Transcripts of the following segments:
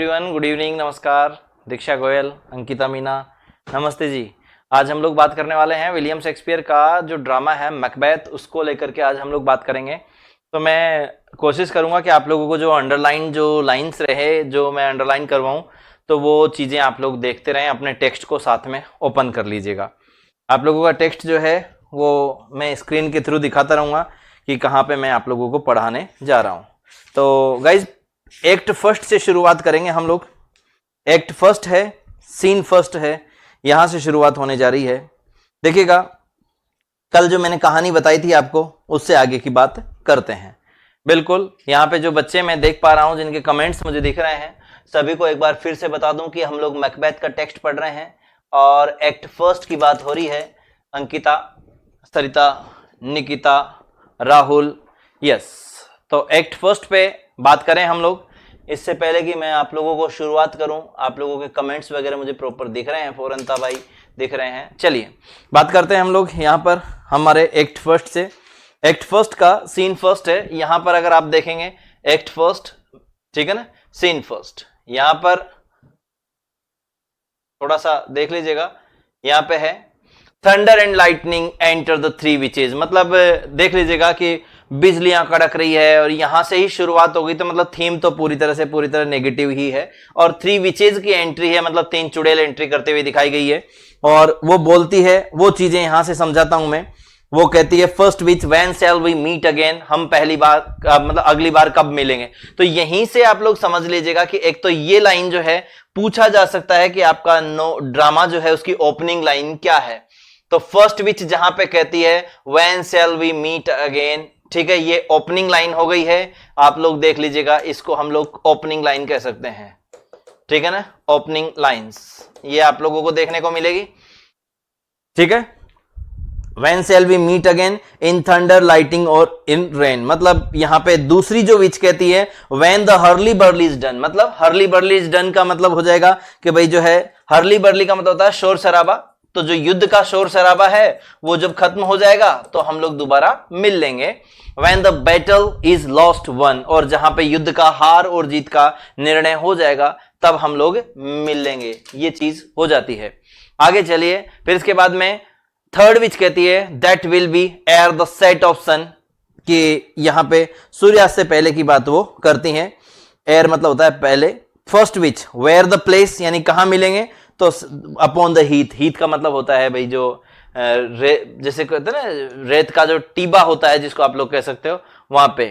Everyone, good evening, नमस्कार। दीक्षा गोयल, अंकिता मीना, नमस्ते जी। आज हम लोग बात करने वाले हैं विलियम शेक्सपियर का जो ड्रामा है मैकबेथ, उसको लेकर के आज हम लोग बात करेंगे। तो मैं कोशिश करूंगा कि आप लोगों को जो अंडरलाइन जो लाइंस रहे, जो मैं अंडरलाइन करवाऊं, तो वो चीज़ें आप लोग देखते रहें। अपने टेक्स्ट को साथ में ओपन कर लीजिएगा। आप लोगों का टेक्स्ट जो है वो मैं स्क्रीन के थ्रू दिखाता रहूँगा कि कहाँ पर मैं आप लोगों को पढ़ाने जा रहा हूँ। तो गाइज, एक्ट फर्स्ट से शुरुआत करेंगे हम लोग। एक्ट फर्स्ट है, सीन फर्स्ट है, यहां से शुरुआत होने जा रही है। देखिएगा, कल जो मैंने कहानी बताई थी आपको, उससे आगे की बात करते हैं। बिल्कुल, यहां पे जो बच्चे मैं देख पा रहा हूं, जिनके कमेंट्स मुझे दिख रहे हैं, सभी को एक बार फिर से बता दूं कि हम लोग मैकबेथ का टेक्स्ट पढ़ रहे हैं और एक्ट फर्स्ट की बात हो रही है। अंकिता, सरिता, निकिता, राहुल, यस। तो एक्ट फर्स्ट पे बात करें हम लोग। इससे पहले कि मैं आप लोगों को शुरुआत करूं, आप लोगों के कमेंट्स वगैरह मुझे प्रॉपर दिख रहे हैं, फौरनता भाई दिख रहे हैं। चलिए बात करते हैं हम लोग यहां पर हमारे एक्ट फर्स्ट से। एक्ट फर्स्ट का सीन फर्स्ट है। यहां पर अगर आप देखेंगे एक्ट फर्स्ट, ठीक है ना, सीन फर्स्ट, यहां पर थोड़ा सा देख लीजिएगा। यहां पे है thunder and lightning enter the three witches, मतलब देख लीजिएगा कि बिजलियां कड़क रही है और यहां से ही शुरुआत हो गई। तो मतलब थीम तो पूरी तरह नेगेटिव ही है। और थ्री विचेज की एंट्री है, मतलब तीन चुड़ैल एंट्री करते हुए दिखाई गई है। और वो बोलती है, वो चीजें यहां से समझाता हूं मैं। वो कहती है first witch when shall we meet again, हम पहली बार मतलब अगली बार कब मिलेंगे। तो यहीं से आप लोग समझ लीजिएगा कि एक तो ये लाइन जो है पूछा जा सकता है कि आपका ड्रामा जो है उसकी ओपनिंग लाइन क्या है। तो फर्स्ट विच जहां पे कहती है when shall we meet again, ठीक है, ये ओपनिंग लाइन हो गई है। आप लोग देख लीजिएगा, इसको हम लोग ओपनिंग लाइन कह सकते हैं, ठीक है ना, ओपनिंग लाइंस ये आप लोगों को देखने को मिलेगी, ठीक है। When shall we meet again in thunder, lightning और in rain, मतलब यहां पे दूसरी जो विच कहती है when the hurly burly is done, मतलब hurly burly is done का मतलब हो जाएगा कि भाई जो है hurly burly का मतलब होता है शोर शराबा। तो जो युद्ध का शोर शराबा है वो जब खत्म हो जाएगा तो हम लोग दोबारा मिल लेंगे। When the battle is lost won, और जहां पे युद्ध का हार और जीत का निर्णय हो जाएगा तब हम लोग मिल लेंगे, ये चीज हो जाती है। आगे चलिए, फिर इसके बाद में थर्ड विच कहती है that will be ere the set of sun, कि यहां पे सूर्यास्त से पहले की बात वो करती हैं। एयर मतलब होता है पहले। First witch where the place, यानी कहां मिलेंगे, तो अपॉन द हीथ। हीथ का मतलब होता है भाई जो जैसे कहते हैं ना, रेत का जो टीबा होता है जिसको आप लोग कह सकते हो, वहां पे,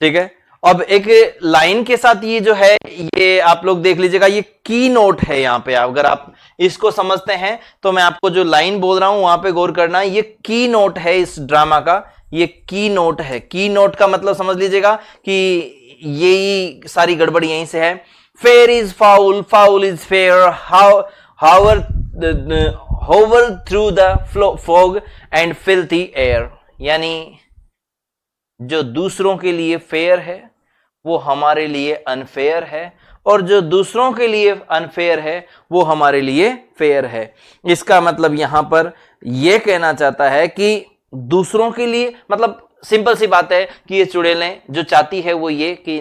ठीक है। अब एक लाइन के साथ ये जो है, ये आप लोग देख लीजिएगा, ये की नोट है। यहां पे अगर आप इसको समझते हैं तो मैं आपको जो लाइन बोल रहा हूं वहां पे गौर करना है। ये की नोट है इस ड्रामा का, ये की नोट है। की नोट का मतलब समझ लीजिएगा कि यही सारी गड़बड़ी यहीं से है। Fair is foul, foul is fair, hover through the fog and filthy air, यानी जो दूसरों के लिए फेयर है वो हमारे लिए अनफेयर है, और जो दूसरों के लिए अनफेयर है वो हमारे लिए फेयर है। इसका मतलब यहां पर यह कहना चाहता है कि दूसरों के लिए, मतलब सिंपल सी बात है कि ये चुड़ैलें जो चाहती है वो ये कि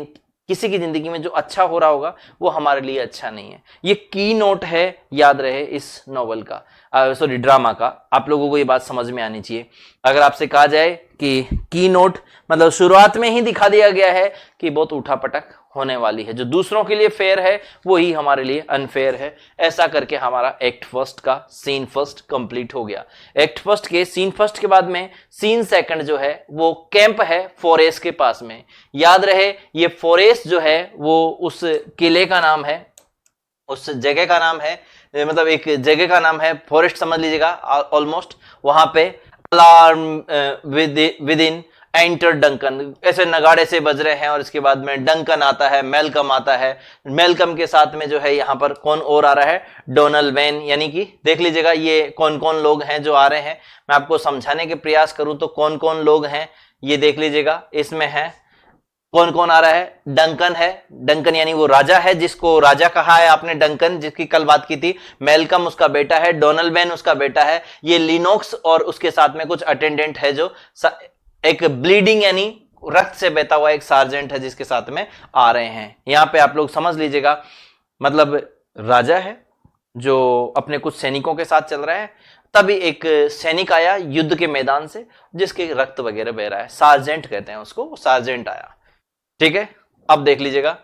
किसी की जिंदगी में जो अच्छा हो रहा होगा वो हमारे लिए अच्छा नहीं है। ये की नोट है, याद रहे, इस नॉवल का, सॉरी ड्रामा का। आप लोगों को ये बात समझ में आनी चाहिए। अगर आपसे कहा जाए कि की नोट मतलब शुरुआत में ही दिखा दिया गया है कि बहुत उठापटक होने वाली है, जो दूसरों के लिए फेयर है वो ही हमारे लिए अनफेयर है। ऐसा करके हमारा एक्ट फर्स्ट का सीन फर्स्ट कंप्लीट हो गया। एक्ट फर्स्ट के सीन फर्स्ट के बाद में सीन सेकंड जो है वो कैंप है फोरेस के पास में। याद रहे, ये फोरेस जो है वो उस किले का नाम है, उस जगह का नाम है, मतलब एक जगह का नाम है, फॉरेस्ट समझ लीजिएगा ऑलमोस्ट। वहां पे alarm with in enter Duncan, ऐसे नगाड़े से बज रहे हैं, और इसके बाद में डंकन आता है, मेलकम आता है। मेलकम के साथ में जो है यहाँ पर कौन और आ रहा है, डोनल वैन, यानी कि देख लीजिएगा ये कौन कौन लोग हैं जो आ रहे हैं। मैं आपको समझाने के प्रयास करूं तो कौन कौन लोग हैं ये देख लीजिएगा। इसमें है कौन कौन आ रहा है, डंकन है, डंकन यानी वो राजा है जिसको राजा कहा है आपने, डंकन जिसकी कल बात की थी। मेलकम उसका बेटा है, डोनल वैन उसका बेटा है, ये लिनोक्स, और उसके साथ में कुछ अटेंडेंट है, जो एक ब्लीडिंग यानी रक्त से बहता हुआ एक सार्जेंट है जिसके साथ में आ रहे हैं। यहां पे आप लोग समझ लीजिएगा मतलब राजा है जो अपने कुछ सैनिकों के साथ चल रहा है, तभी एक सैनिक आया युद्ध के मैदान से जिसके रक्त वगैरह बह रहा है, सार्जेंट कहते हैं उसको, वो सार्जेंट आया। ठीक है, अब देख लीजिएगा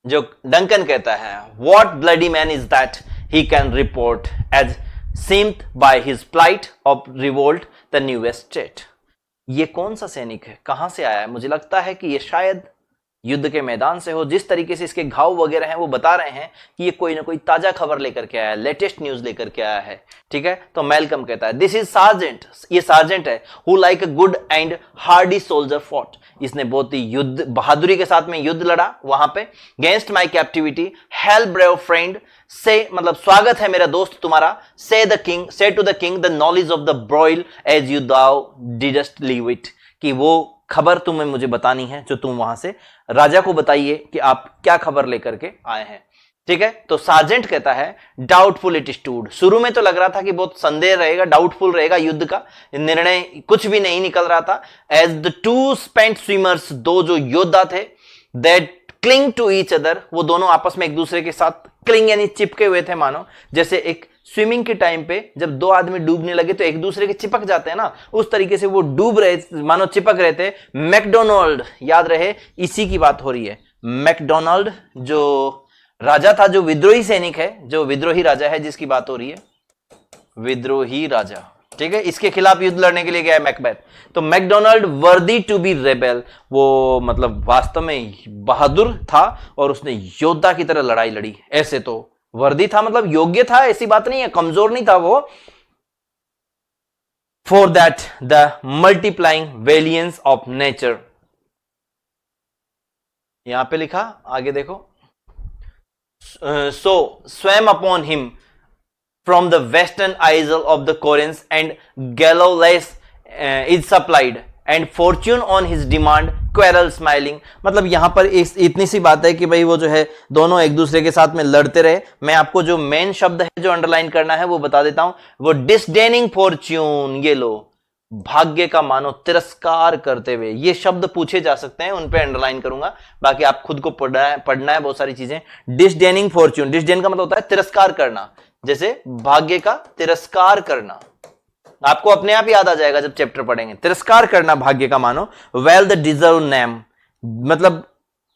जो डंकन कहता है, what bloody man is that he can report as seemed by his plight of revolt the newest state. ये कौन सा सैनिक है, कहां से आया है? मुझे लगता है कि ये शायद युद्ध के मैदान से हो। जिस तरीके से इसके घाव वगैरह हैं वो बता रहे हैं कि ये कोई ना कोई ताजा खबर लेकर के आया है, लेटेस्ट न्यूज लेकर के आया है। ठीक है, तो मैलकम कहता है दिस इज सार्जेंट, ये सार्जेंट है, who like a good and Hardy soldier fought, इसने बहुत ही युद्ध बहादुरी के साथ में युद्ध लड़ा वहां पे, gainst my captivity, hail brave friend, से मतलब स्वागत है मेरा दोस्त तुम्हारा, say the king, say to the king the knowledge of the broil as you thou didst leave it, कि वो खबर तुम्हें मुझे बतानी है जो तुम वहां से, राजा को बताइए कि आप क्या खबर लेकर के आए हैं। ठीक है, तो सार्जेंट कहता है डाउटफुल इट स्टूड, शुरू में तो लग रहा था कि बहुत संदेह रहेगा, डाउटफुल रहेगा, युद्ध का निर्णय कुछ भी नहीं निकल रहा था। As the two spent swimmers, दो जो योद्धा थे, that cling to each other, वो दोनों आपस में एक दूसरे के साथ क्लिंग यानी चिपके हुए थे, मानो जैसे एक स्विमिंग के टाइम पे जब दो आदमी डूबने लगे तो एक दूसरे के चिपक जाते हैं ना, उस तरीके से वो डूब रहे, मानो चिपक रहे थे। मैकडोनाल्ड, याद रहे इसी की बात हो रही है, मैकडोनाल्ड जो राजा था, जो विद्रोही सैनिक है, जो विद्रोही राजा है जिसकी बात हो रही है, विद्रोही राजा। ठीक है, इसके खिलाफ युद्ध लड़ने के लिए गया है मैकबेथ। तो McDonald worthy to be rebel, वो मतलब वास्तव में बहादुर था और उसने योद्धा की तरह लड़ाई लड़ी। ऐसे तो वर्दी था मतलब योग्य था, ऐसी बात नहीं है, कमजोर नहीं था वो। For that the multiplying villainies of nature, यहां पे लिखा, आगे देखो, so swarm upon him from the western isle of the Corinth and Gallowlace is supplied and fortune on his demand quarrel smiling, मतलब यहां पर इतनी सी बात है कि भाई वो जो है दोनों एक दूसरे के साथ में लड़ते रहे। मैं आपको जो मेन शब्द है जो अंडरलाइन करना है वो बता देता हूं, वो डिसडेनिंग फॉर्च्यून, ये लो भाग्य का मानो तिरस्कार करते हुए, ये शब्द पूछे जा सकते हैं, उन पे अंडरलाइन करूंगा, बाकी आप खुद को पढ़ना है बहुत सारी चीजें। डिसडेनिंग फॉर्च्यून, डिसडेन का मतलब होता है तिरस्कार करना, जैसे भाग्य का तिरस्कार करना, आपको अपने आप याद आ जाएगा जब चैप्टर पढ़ेंगे। तिरस्कार करना भाग्य का मानो, वेल द डिजर्व नेम, मतलब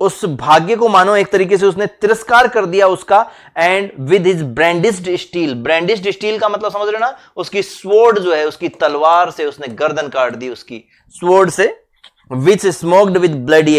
उस भाग्य को मानो एक तरीके से उसने तिरस्कार कर दिया उसका। And with his brandished steel, brandished steel का मतलब समझ रहे ना, उसकी स्वॉर्ड जो है, उसकी तलवार से उसने गर्दन काट दी, उसकी स्वॉर्ड से। विच स्मोक्ड विद ब्लडी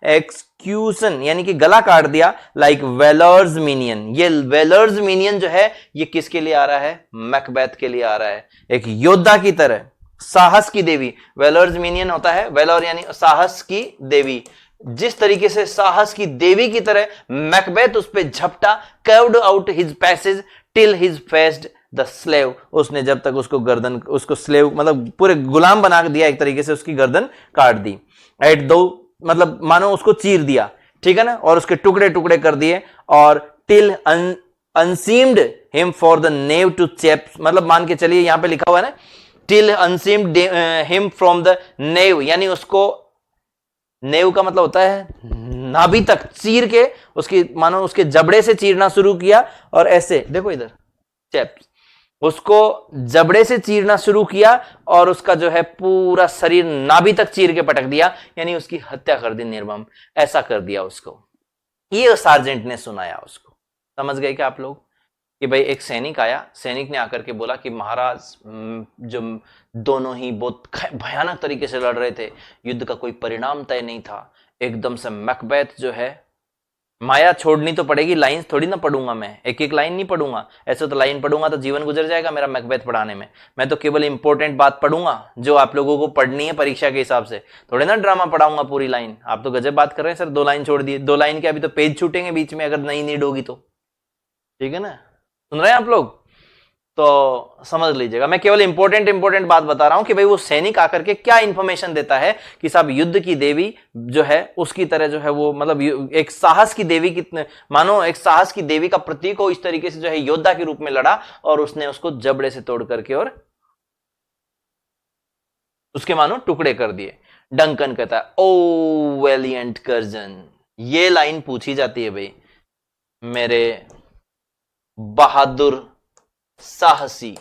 एक्सक्यूशन यानी कि गला काट दिया, लाइक वेलर्स मिनियन, ये वेलर्स मिनियन जो है ये किसके लिए आ रहा है? मैकबेथ के लिए आ रहा है, एक योद्धा की तरह, साहस की देवी। वेलर्स मिनियन होता है, वेलर यानी साहस की देवी, जिस तरीके से साहस की देवी की तरह मैकबेथ उस पर झपटा, curved out his passage till his faced the slave, उसने जब तक उसको गर्दन, उसको स्लेव मतलब पूरे गुलाम बना दिया, एक तरीके से उसकी गर्दन काट दी। एट दो मतलब मानो उसको चीर दिया, ठीक है ना, और उसके टुकड़े टुकड़े कर दिए। और till unseamed him for the nave to chaps, मतलब मान के चलिए यहां पे लिखा हुआ है ना, till unseamed him from the नेव, यानी उसको, नेव का मतलब होता है नाभि तक, चीर के उसकी मानो उसके जबड़े से चीरना शुरू किया, और ऐसे देखो इधर चेप, उसको जबड़े से चीरना शुरू किया और उसका जो है पूरा शरीर नाभि तक चीर के पटक दिया, यानी उसकी हत्या कर दी, निर्मम ऐसा कर दिया उसको। ये सार्जेंट ने सुनाया उसको। समझ गए क्या आप लोग कि भाई एक सैनिक आया, सैनिक ने आकर के बोला कि महाराज जो दोनों ही बहुत भयानक तरीके से लड़ रहे थे, युद्ध का कोई परिणाम तय नहीं था, एकदम से मैकबेथ जो है, माया छोड़नी तो पड़ेगी, लाइंस थोड़ी ना पढ़ूंगा मैं, एक एक लाइन नहीं पढ़ूंगा, ऐसे तो लाइन पढ़ूंगा तो जीवन गुजर जाएगा मेरा मैकबेथ पढ़ाने में। मैं तो केवल इंपॉर्टेंट बात पढ़ूंगा जो आप लोगों को पढ़नी है परीक्षा के हिसाब से, थोड़े ना ड्रामा पढ़ाऊंगा पूरी लाइन। आप तो गजब बात कर रहे हैं सर, 2 लाइन छोड़ दिए, 2 लाइन के अभी तो पेज छूटेंगे बीच में अगर नहीं नीड होगी तो, ठीक है ना, सुन रहे हैं आप लोग, तो समझ लीजिएगा। मैं केवल इंपॉर्टेंट बात बता रहा हूं कि भाई वो सैनिक आकर के क्या इंफॉर्मेशन देता है कि साहब युद्ध की देवी जो है उसकी तरह जो है वो, मतलब एक साहस की देवी की, मानो एक साहस की देवी का प्रतीक हो, इस तरीके से जो है योद्धा के रूप में लड़ा और उसने उसको जबड़े से तोड़ करके और उसके मानो टुकड़े कर दिए। डंकन कहता है ओ वेलिएंट कर्जन, ये लाइन पूछी जाती है भाई, मेरे बहादुर साहसी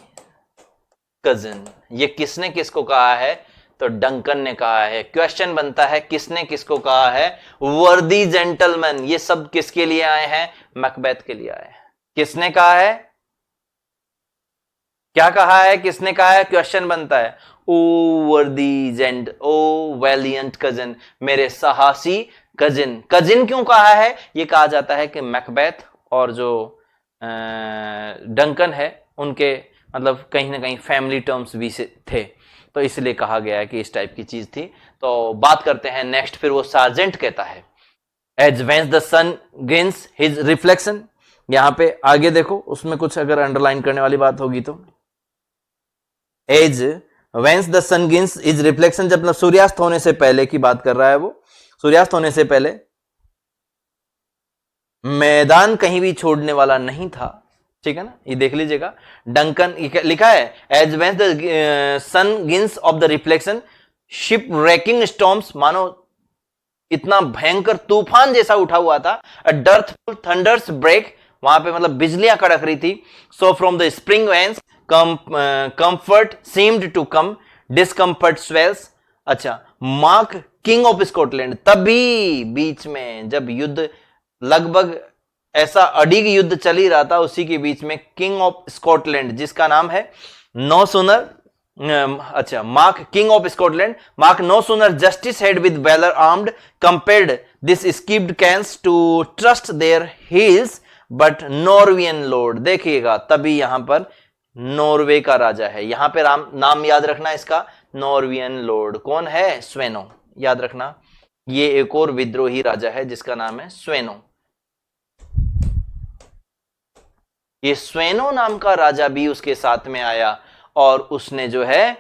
कजिन। ये किसने किसको कहा है? तो डंकन ने कहा है। क्वेश्चन बनता है किसने किसको कहा है? वर्दी जेंटलमैन। ये सब किसके लिए आए हैं? मैकबेथ के लिए आए हैं। किसने कहा है? क्या कहा है? किसने कहा है? क्वेश्चन बनता है। ओ वर्दी जेंट, ओ वैलियंट कजिन, मेरे साहसी कजिन। कजिन क्यों कहा है? ये कहा जाता है कि मैकबेथ और जो डंकन है उनके मतलब कहीं ना कहीं फैमिली टर्म्स भी से थे, तो इसलिए कहा गया है कि इस टाइप की चीज थी। तो बात करते हैं नेक्स्ट। फिर वो सार्जेंट कहता है, as whence the sun gains his reflection. यहां पे आगे देखो, उसमें कुछ अगर अंडरलाइन करने वाली बात होगी तो, as whence the sun gains his reflection, जब मतलब सूर्यास्त होने से पहले की बात कर रहा है वो। सूर्यास्त होने से पहले मैदान कहीं भी छोड़ने वाला नहीं था, ठीक है ना। ये देख लीजिएगा, डंकन लिखा है, as whence the sun gins of the reflection shipwrecking storms, मानो इतना भयंकर तूफान जैसा उठा हुआ था। अ डर्थफुल थंडर्स ब्रेक, वहां पे मतलब बिजलियां कड़क रही थी। So from the spring whence comfort seemed to come, discomfort swells. अच्छा, मार्क किंग ऑफ स्कॉटलैंड, तभी बीच में जब युद्ध लगभग ऐसा अडिग युद्ध चल ही रहा था, उसी के बीच में किंग ऑफ स्कॉटलैंड जिसका नाम है नो सुनर, अच्छा, mark king of Scotland, mark no sooner justice had with valour armed compared this skipped kerns to trust their heels but Norweyan lord. देखिएगा, तभी यहां पर नॉर्वे का राजा है, यहां पे नाम याद रखना इसका, नॉर्वियन लॉर्ड कौन है? स्वेनो, याद रखना। ये एक और विद्रोही राजा है जिसका नाम है स्वेनो। ये स्वेनो नाम का राजा भी उसके साथ में आया और उसने जो है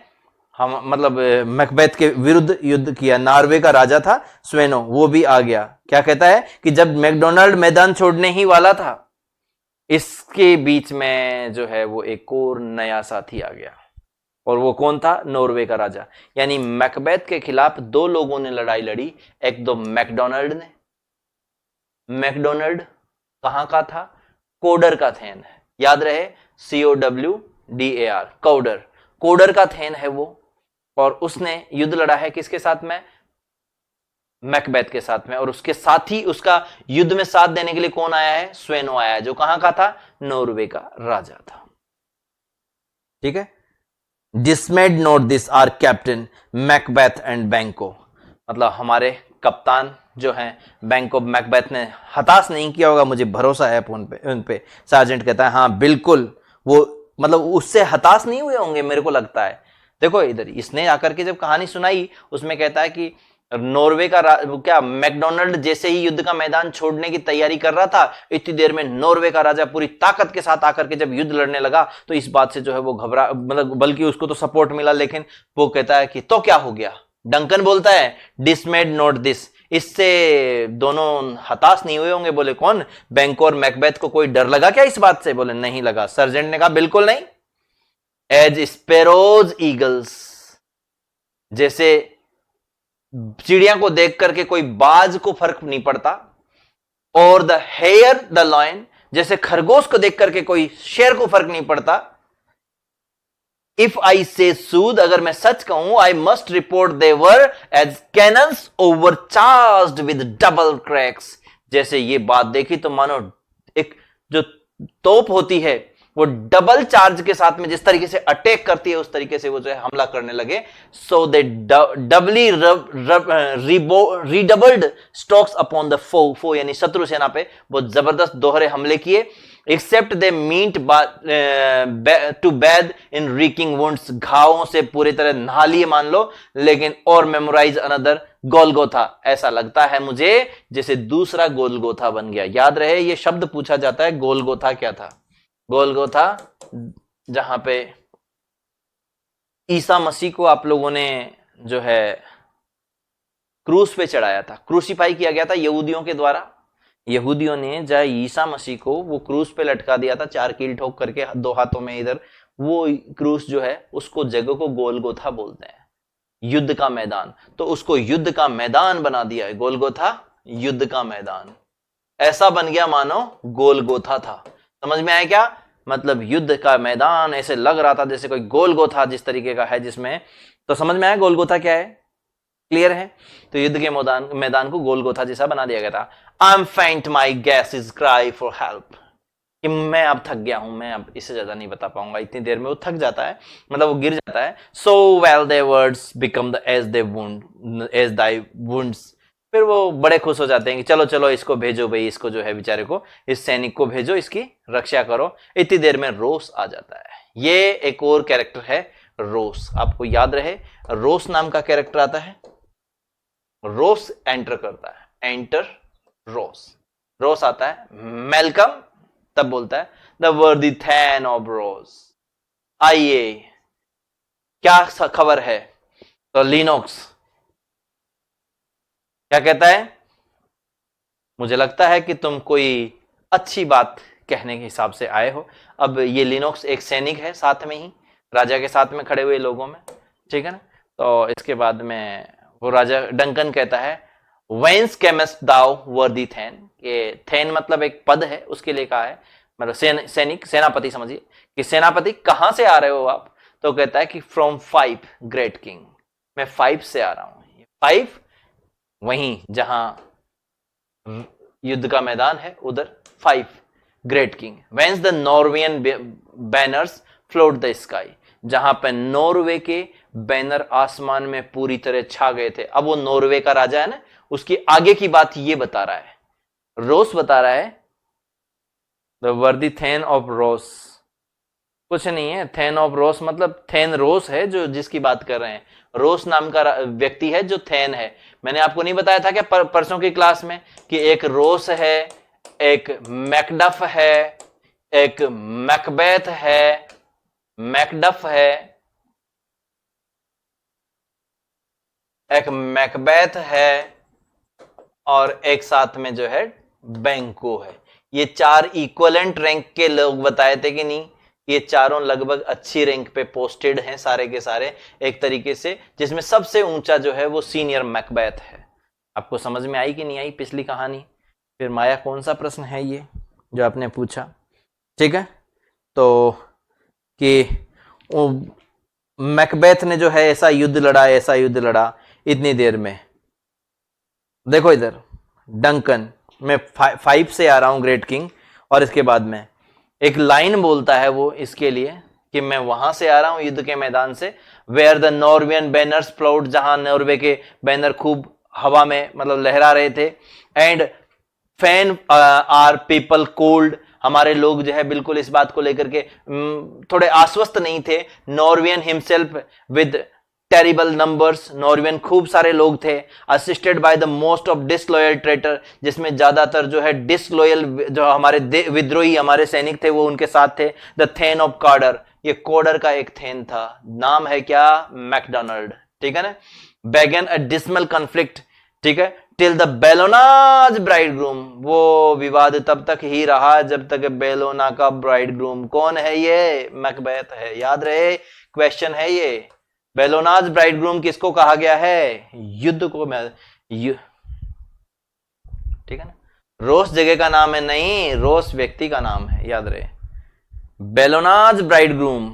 हम मतलब मैकबेथ के विरुद्ध युद्ध किया। नॉर्वे का राजा था स्वेनो, वो भी आ गया। क्या कहता है कि जब मैकडोनाल्ड मैदान छोड़ने ही वाला था, इसके बीच में जो है वो एक और नया साथी आ गया, और वो कौन था? नॉर्वे का राजा। यानी मैकबेथ के खिलाफ दो लोगों ने लड़ाई लड़ी, एक तो मैकडोनाल्ड ने। मैकडोनाल्ड कहां का था? कोडर का थेन है, याद रहे, COWDAR, कोडर, कोडर का थेन है वो। और उसने युद्ध लड़ा है किसके साथ में? मैकबेथ के साथ में। और उसके साथ ही उसका युद्ध में साथ देने के लिए कौन आया है? स्वेनो आया है, जो कहां का था? नॉर्वे का राजा था, ठीक है। Dismayed not this our captain Macbeth and Banquo, मतलब हमारे कप्तान जो हैं बैंको, मैकबेथ ने हताश नहीं किया होगा, मुझे भरोसा है उन पे। सार्जेंट कहता है हाँ बिल्कुल, वो मतलब उससे हताश नहीं हुए होंगे मेरे को लगता है। देखो इधर इसने आकर के जब कहानी सुनाई, उसमें कहता है कि नॉर्वे का क्या मैकडोनाल्ड जैसे ही युद्ध का मैदान छोड़ने की तैयारी कर रहा था, इतनी देर में नॉर्वे का राजा पूरी ताकत के साथ आकर के जब युद्ध लड़ने लगा, तो इस बात से जो है वो घबरा, मतलब बल्कि उसको तो सपोर्ट मिला, लेकिन वो कहता है कि तो क्या हो गया? डंकन बोलता है डिसमेड नोट दिस, इससे दोनों हताश नहीं हुए होंगे। बोले कौन? बैंको और मैकबेथ को कोई डर लगा क्या इस बात से? बोले नहीं लगा। सर्जेंट ने कहा बिल्कुल नहीं। एज स्पेरोज ईगल्स, जैसे चिड़िया को देख करके कोई बाज को फर्क नहीं पड़ता, और द हेयर द लॉयन, जैसे खरगोश को देख करके कोई शेर को फर्क नहीं पड़ता। इफ आई से सूद, अगर मैं सच कहूं, I must report they were as cannons overcharged with double cracks. जैसे ये बात देखी तो मानो एक जो तोप होती है वो डबल चार्ज के साथ में जिस तरीके से अटैक करती है, उस तरीके से वो जो है हमला करने लगे। So they doubly redoubled strokes upon the foe, foe यानी शत्रु सेना पे बहुत जबरदस्त दोहरे हमले किए। Except they meant to bathe in reeking wounds, घावों से पूरी तरह नहा लिए मान लो, लेकिन और मेमोराइज अनदर गोलगोथा, ऐसा लगता है मुझे जैसे दूसरा गोलगोथा बन गया। याद रहे ये शब्द पूछा जाता है, गोलगोथा क्या था? गोलगोथा जहां पे ईसा मसीह को आप लोगों ने जो है क्रूस पे चढ़ाया था, क्रूसीफाई किया गया था यहूदियों के द्वारा। यहूदियों ने जहाँ ईसा मसीह को वो क्रूस पे लटका दिया था, 4 कील ठोक करके दो हाथों में इधर, वो क्रूस जो है उसको जगह को गोलगोथा बोलते हैं, युद्ध का मैदान। तो उसको युद्ध का मैदान बना दिया है गोलगोथा युद्ध का मैदान। ऐसा बन गया मानो गोलगोथा था। समझ में आया क्या? मतलब युद्ध का मैदान ऐसे लग रहा था जैसे कोई गोलगोथा जिस तरीके का है, जिसमें, तो समझ में आया गोलगोथा क्या है? क्लियर है? तो युद्ध के मैदान को गोलगोथा जैसा बना दिया गया था। I am faint, my gashes cry for help, कि मैं अब थक गया हूं, मैं अब इससे ज्यादा नहीं बता पाऊंगा। इतनी देर में वो थक जाता है, मतलब वो गिर जाता है। So well they words become the as they wound as thy wounds. फिर वो बड़े खुश हो जाते हैं कि चलो चलो इसको भेजो भाई, इसको जो है बेचारे को, इस सैनिक को भेजो, इसकी रक्षा करो। इतनी देर में रोस आ जाता है। ये एक और कैरेक्टर है रोस। आपको याद रहे, रोस नाम का कैरेक्टर आता है। रोस एंटर करता है, एंटर रोस, रोस आता है। मेलकम तब बोलता है द वर्दी थैन ऑफ रोस। आइए क्या खबर है? तो लिनोक्स क्या कहता है? मुझे लगता है कि तुम कोई अच्छी बात कहने के हिसाब से आए हो। अब ये लिनोक्स एक सैनिक है, साथ में ही राजा के साथ में खड़े हुए लोगों में, ठीक है ना। तो इसके बाद में वो राजा डंकन कहता है वेंस केमेस्ट दाउ वर्दी थैन। ये थैन मतलब एक पद है, उसके लिए कहा है, मतलब सैनिक, सेनापति समझिए कि सेनापति कहां से आ रहे हो आप? तो कहता है कि फ्रॉम 5 ग्रेट किंग, मैं 5 से आ रहा हूं। 5 वहीं जहां युद्ध का मैदान है उधर 5 great king. Whence the Norweyan banners float the sky, जहां पे नॉर्वे के बैनर आसमान में पूरी तरह छा गए थे। अब वो नॉर्वे का राजा है ना, उसकी आगे की बात ये बता रहा है, रोस बता रहा है द वर्दी थैन ऑफ रोस। कुछ नहीं है, थैन ऑफ रोस मतलब थैन रोस है जो जिसकी बात कर रहे हैं। रोस नाम का व्यक्ति है जो थैन है। मैंने आपको नहीं बताया था क्या परसों की क्लास में कि एक रोस है, एक मैकडफ है, एक मैकबेथ है, मैकडफ है, एक मैकबेथ है, और एक साथ में जो है बैंको है। ये 4 इक्वलेंट रैंक के लोग बताए थे कि नहीं? ये चारों लगभग अच्छी रैंक पे पोस्टेड हैं सारे के सारे एक तरीके से, जिसमें सबसे ऊंचा जो है वो सीनियर मैकबेथ है। आपको समझ में आई कि नहीं आई पिछली कहानी? फिर माया कौन सा प्रश्न है ये जो आपने पूछा? ठीक है, तो कि मैकबेथ ने जो है ऐसा युद्ध लड़ा, ऐसा युद्ध लड़ा इतनी देर में। देखो इधर डंकन, मैं 5 से आ रहा हूं ग्रेट किंग, और इसके बाद में एक लाइन बोलता है वो इसके लिए कि मैं वहां से आ रहा हूं युद्ध के मैदान से, where the Norweyan banners float, जहां नॉर्वे के बैनर खूब हवा में मतलब लहरा रहे थे। And fan our people cold, हमारे लोग जो है बिल्कुल इस बात को लेकर के थोड़े आश्वस्त नहीं थे। नॉर्वेयन हिमसेल्फ विद टेरिबल नंबर्स, नॉर्वेयन खूब सारे लोग थे। Assisted by the most of disloyal traitor, जिसमें ज्यादातर जो है डिसलॉयल जो हमारे विद्रोही हमारे सैनिक थे वो उनके साथ थे। द थेन ऑफ कार्डर, ये कोडर का एक थेन था, नाम है क्या? मैकडोनाल्ड, ठीक है ना। बेगन अ डिसमल कॉन्फ्लिक्ट, ठीक है, टिल द बेलोनाज ब्राइडग्रूम, वो विवाद तब तक ही रहा जब तक बेलोना का ब्राइडग्रूम, कौन है ये? मैकबेथ है। याद रहे, क्वेश्चन है ये। बेलोनाज ब्राइडग्रूम किसको कहा गया है? युद्ध को। ठीक है ना, रोस जगह का नाम है नहीं, रोस व्यक्ति का नाम है, याद रहे। बेलोनाज ब्राइडग्रूम,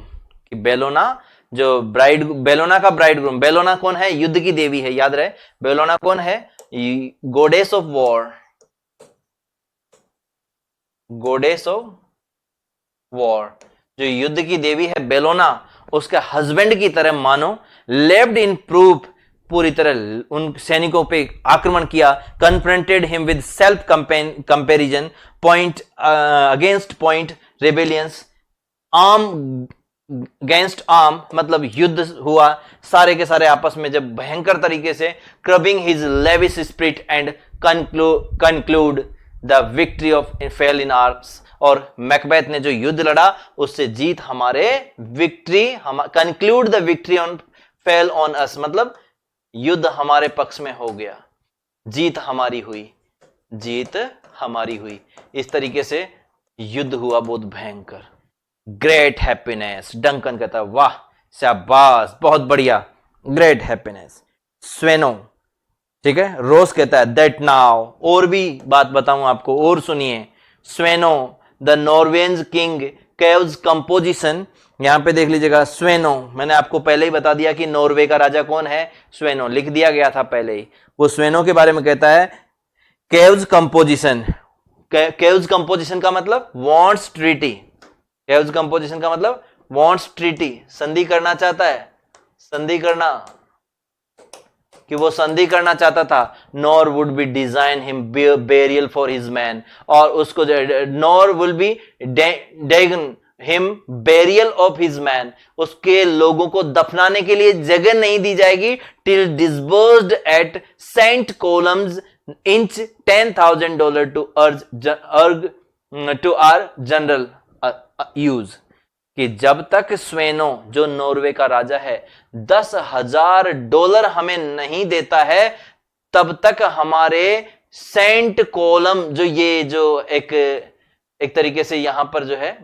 कि बेलोना जो बेलोना का ब्राइडग्रूम, बेलोना कौन है? युद्ध की देवी है, याद रहे। बेलोना कौन है? गोडेस ऑफ वॉर, गोडेस ऑफ वॉर, जो युद्ध की देवी है बेलोना, उसके हस्बैंड की तरह मानो लेफ्ट इन प्रूफ, पूरी तरह उन सैनिकों पे आक्रमण किया। Confronted him with self comparison, point against point, rebellions, arm against arm, मतलब युद्ध हुआ सारे के सारे आपस में जब भयंकर तरीके से। Curbing his lavish spirit and conclude the victory of fell in ours, और मैकबेथ ने जो युद्ध लड़ा उससे जीत हमारे, victory conclude the victory on fell on us, मतलब युद्ध हमारे पक्ष में हो गया, जीत हमारी हुई, जीत हमारी हुई। इस तरीके से युद्ध हुआ बहुत भयंकर। ग्रेट हैप्पीनेस, डंकन कहता है वाह शाबाश बहुत बढ़िया, ग्रेट हैप्पीनेस। स्वेनो, ठीक है, रोज कहता है दैट नाउ, और भी बात बताऊं आपको, और सुनिए, Sweno the Norway's king craves composition, यहां पे देख लीजिएगा स्वेनो, मैंने आपको पहले ही बता दिया कि नॉर्वे का राजा कौन है, स्वेनो, लिख दिया गया था पहले ही। वो स्वेनो के बारे में कहता है, केव्स कंपोजिशन, केव्स कंपोजिशन का मतलब वांट्स ट्रीटी, केव्स कंपोजिशन का मतलब वांट्स ट्रीटी, संधि करना चाहता है, संधि करना, कि वो संधि करना चाहता था। Nor would be design him burial for his men, और उसको nor will be deign him burial of his men, उसके लोगों को दफनाने के लिए जगह नहीं दी जाएगी, till disbursed at saint Colme's inch $10,000 to our general use, कि जब तक स्वेनो जो नॉर्वे का राजा है $10,000 हमें नहीं देता है, तब तक हमारे सेंट कोलम, जो ये जो एक तरीके से यहां पर जो है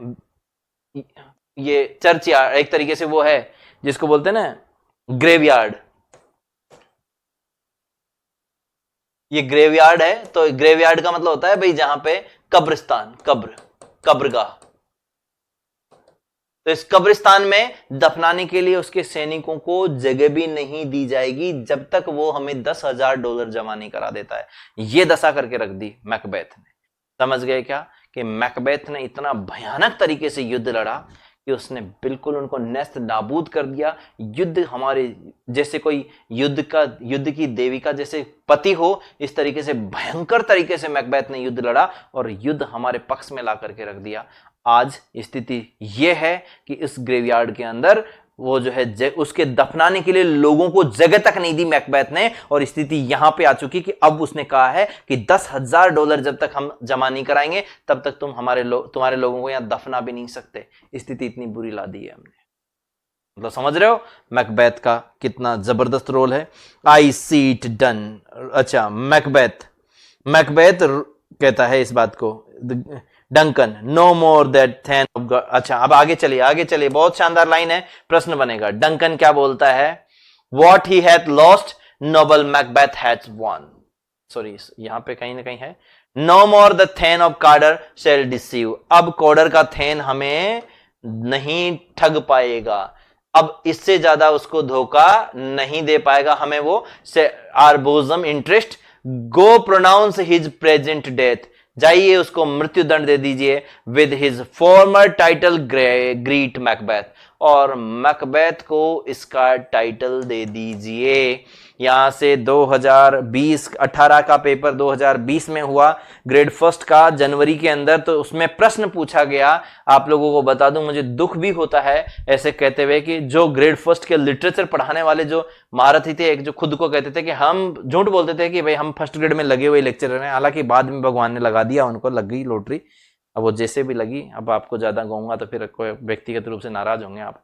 ये चर्च यार्ड, एक तरीके से वो है जिसको बोलते हैं ना ग्रेवयार्ड, ये ग्रेवयार्ड है। तो ग्रेवयार्ड का मतलब होता है भाई जहां पे कब्रिस्तान, कब्रगाह, तो इस कब्रिस्तान में दफनाने के लिए उसके सैनिकों को जगह भी नहीं दी जाएगी जब तक वो हमें $10,000 जमा नहीं करा देता है। ये दशा करके रख दी मैकबेथ ने। समझ गए क्या कि मैकबेथ ने इतना भयानक तरीके से युद्ध लड़ा कि उसने बिल्कुल उनको नेस्त नाबूद कर दिया। युद्ध हमारे जैसे कोई युद्ध की देविका जैसे पति हो, इस तरीके से भयंकर तरीके से मैकबेथ ने युद्ध लड़ा और युद्ध हमारे पक्ष में ला करके रख दिया। आज स्थिति यह है कि इस ग्रेवयार्ड के अंदर वो जो है उसके दफनाने के लिए लोगों को जगह तक नहीं दी मैकबेथ ने, और स्थिति यहां पे आ चुकी कि अब उसने कहा है कि $10,000 जब तक हम जमा नहीं कराएंगे तब तक तुम्हारे लोगों को यहां दफना भी नहीं सकते। स्थिति इतनी बुरी ला दी है हमने। मतलब समझ रहे हो मैकबेथ का कितना जबरदस्त रोल है। I see it done. अच्छा, मैकबेथ कहता है इस बात को, Duncan no more that thane of god. अच्छा, अब आगे चलिए, बहुत शानदार लाइन है, प्रश्न बनेगा। डंकन क्या बोलता है? What he hath lost noble Macbeth hath won. Sorry, यहां पे कहीं ना कहीं है, no more the thane of Cawdor shall deceive. अब कॉर्डर का थेन हमें नहीं ठग पाएगा, अब इससे ज्यादा उसको धोखा नहीं दे पाएगा हमें वो। Our bosom interest go pronounce his present death. जाइए उसको मृत्यु दंड दे दीजिए with his former title greet Macbeth, और मैकबेथ को इसका टाइटल दे दीजिए। यहां से 2018 का पेपर 2020 में हुआ, ग्रेड फर्स्ट का जनवरी के अंदर, तो उसमें प्रश्न पूछा गया। आप लोगों को बता दूं, मुझे दुख भी होता है ऐसे कहते हुए कि जो ग्रेड फर्स्ट के लिटरेचर पढ़ाने वाले जो महारथी थे, एक जो खुद को कहते थे कि हम झूठ बोलते थे कि भाई हम फर्स्ट ग्रेड में लगे हुए लेक्चरर हैं, हालांकि बाद में भगवान ने लगा दिया, उनको लग गई लॉटरी। अब वो जैसे भी लगी, अब आपको ज्यादा कहूंगा तो फिर कोई व्यक्तिगत रूप से नाराज होंगे आप,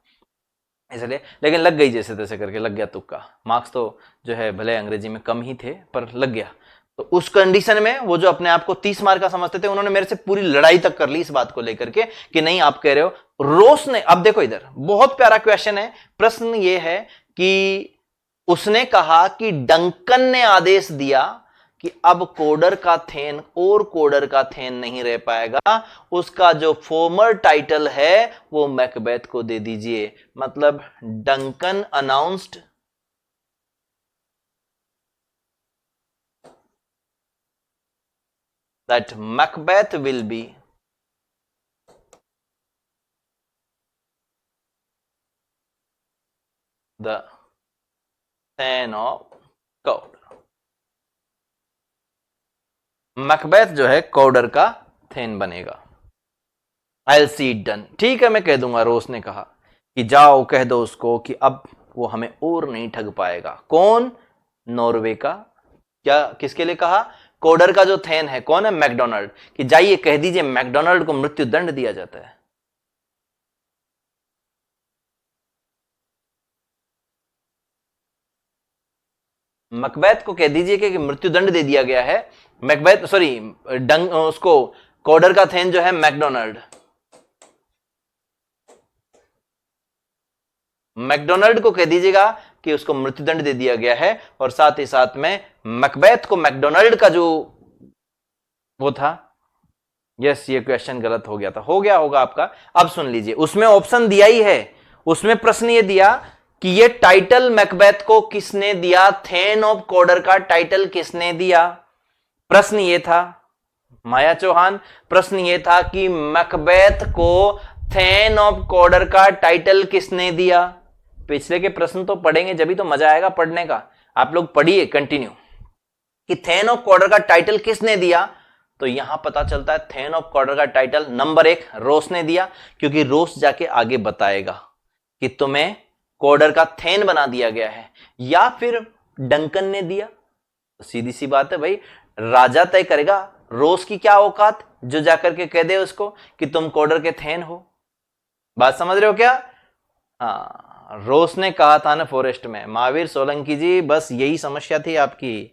इसलिए, लेकिन लग गई जैसे तैसे करके, लग गया तुक्का। मार्क्स तो जो है भले अंग्रेजी में कम ही थे पर लग गया। तो उस कंडीशन में वो जो अपने आप को 30 मार्क का समझते थे, उन्होंने मेरे से पूरी लड़ाई तक कर ली इस बात को लेकर के कि नहीं आप कह रहे हो। रोस ने, अब देखो इधर बहुत प्यारा क्वेश्चन है, प्रश्न ये है कि उसने कहा कि डंकन ने आदेश दिया कि अब कोडर का थेन और कोडर का थेन नहीं रह पाएगा, उसका जो फॉर्मर टाइटल है वो मैकबेथ को दे दीजिए। मतलब Duncan announced that Macbeth will be the thane of Cawdor. Macbeth जो है कॉर्डर का थेन बनेगा। I see it done. ठीक है, मैं कह दूंगा। रोस ने कहा कि जाओ कह दो उसको कि अब वो हमें और नहीं ठग पाएगा। कौन? नॉर्वे का। क्या किसके लिए कहा? कॉर्डर का जो थेन है, कौन है? मैकडोनाल्ड। कि जाइए कह दीजिए मैकडोनाल्ड को मृत्यु दंड दिया जाता है। मैकबेथ को कह दीजिए कि मृत्यु दंड दे दिया गया है। मैकबेथ सॉरी उसको कॉर्डर का थेन जो है मैकडोनाल्ड, मैकडोनाल्ड को कह दीजिएगा कि उसको मृत्युदंड दे दिया गया है, और साथ ही साथ में मैकबेथ को मैकडोनाल्ड का जो वो था, यस ये क्वेश्चन गलत हो गया था, हो गया होगा आपका। अब सुन लीजिए, उसमें ऑप्शन दिया ही है, उसमें प्रश्न ये दिया कि ये टाइटल मैकबेथ को किसने दिया, थेन ऑफ कॉर्डर का टाइटल किसने दिया। प्रश्न ये था माया चौहान, प्रश्न ये था कि मैकबेथ को थेन ऑफ कॉर्डर का टाइटल किसने दिया। पिछले के प्रश्न तो पढ़ेंगे जब भी तो मजा आएगा पढ़ने का, आप लोग पढ़िए कंटिन्यू कि थेन ऑफ कॉर्डर का टाइटल किसने दिया। तो यहां पता चलता है थेन ऑफ कॉर्डर का टाइटल नंबर 1 रोस ने दिया, क्योंकि रोस जाके आगे बताएगा कि तुम्हें कॉर्डर का थेन बना दिया गया है, या फिर डंकन ने दिया। तो सीधी सी बात है भाई, राजा तय करेगा रोस की क्या औकात, जो जाकर के कह दे उसको कि तुम कॉर्डर के थेन हो। बात समझ रहे हो क्या? हाँ, रोस ने कहा था ना फॉरेस्ट में, महावीर सोलंकी जी बस यही समस्या थी आपकी,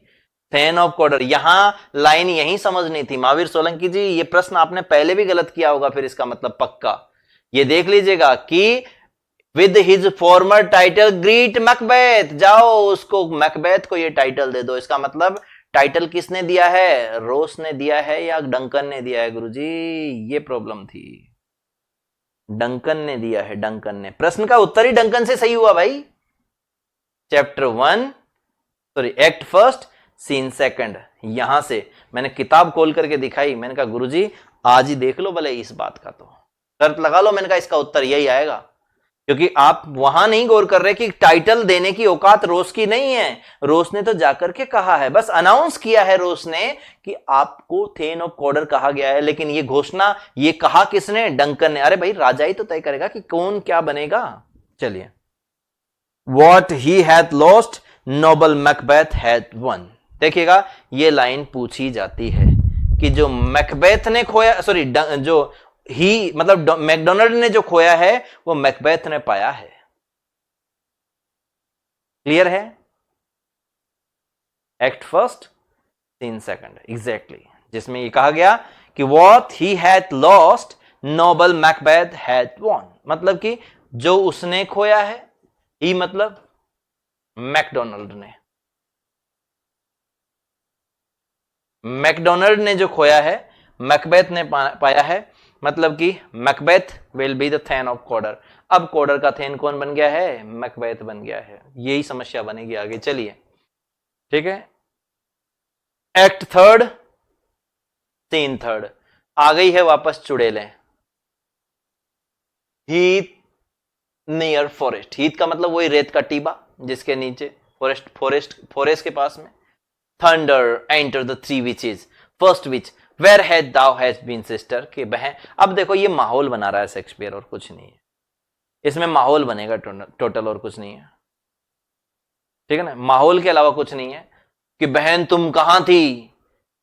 थेन ऑफ कॉर्डर, यहां लाइन यही समझनी थी। महावीर सोलंकी जी ये प्रश्न आपने पहले भी गलत किया होगा, फिर इसका मतलब पक्का ये देख लीजिएगा कि with his former title greet Macbeth, जाओ उसको मैकबेथ को ये टाइटल दे दो। इसका मतलब टाइटल किसने दिया है, रोस ने दिया है या डंकन ने दिया है गुरुजी, ये प्रॉब्लम थी। डंकन ने दिया है, डंकन ने। प्रश्न का उत्तर ही डंकन से सही हुआ भाई। Chapter 1 sorry act first scene second, यहां से मैंने किताब खोल करके दिखाई, मैंने कहा गुरुजी आज ही देख लो भले इस बात का, तो शर्त लगा लो, मैंने कहा इसका उत्तर यही आएगा, क्योंकि आप वहां नहीं गौर कर रहे कि टाइटल देने की औकात रोस की नहीं है। रोस ने तो जाकर के कहा है, बस अनाउंस किया है रोस ने कि आपको थेन ऑफ कॉर्डर कहा गया है, लेकिन ये घोषणा ये कहा किसने, डंकन ने। अरे भाई राजा ही तो तय करेगा कि कौन क्या बनेगा। चलिए, what he hath lost noble Macbeth hath won. देखिएगा ये लाइन पूछी जाती है कि जो मैकबेथ ने खोया, सॉरी जो ही मतलब मैकडोनाल्ड ने जो खोया है वो मैकबेथ ने पाया है। क्लियर है? Act first scene second exactly, जिसमें ये कहा गया कि what he hath lost noble Macbeth hath won, मतलब कि जो उसने खोया है, ही मतलब मैकडोनाल्ड ने, मैकडोनाल्ड ने जो खोया है मैकबेथ ने पाया है, मतलब कि Macbeth will be the thane of Cawdor. अब कॉर्डर का थेन कौन बन गया है, मैकबेथ बन गया है। यही समस्या बनेगी आगे। चलिए ठीक है, एक्ट थर्ड सीन थर्ड, आ गई है वापस चुड़ैलें। हीथ नियर फॉरेस्ट, हीथ का मतलब वही रेत का टीबा जिसके नीचे फॉरेस्ट के पास में। Thunder enter the three witches, first witch where had thou has been sister, कि बहन। अब देखो ये माहौल बना रहा है शेक्सपियर और कुछ नहीं है, इसमें माहौल बनेगा टोटल और कुछ नहीं है, ठीक है ना, माहौल के अलावा कुछ नहीं है। कि बहन तुम कहां थी,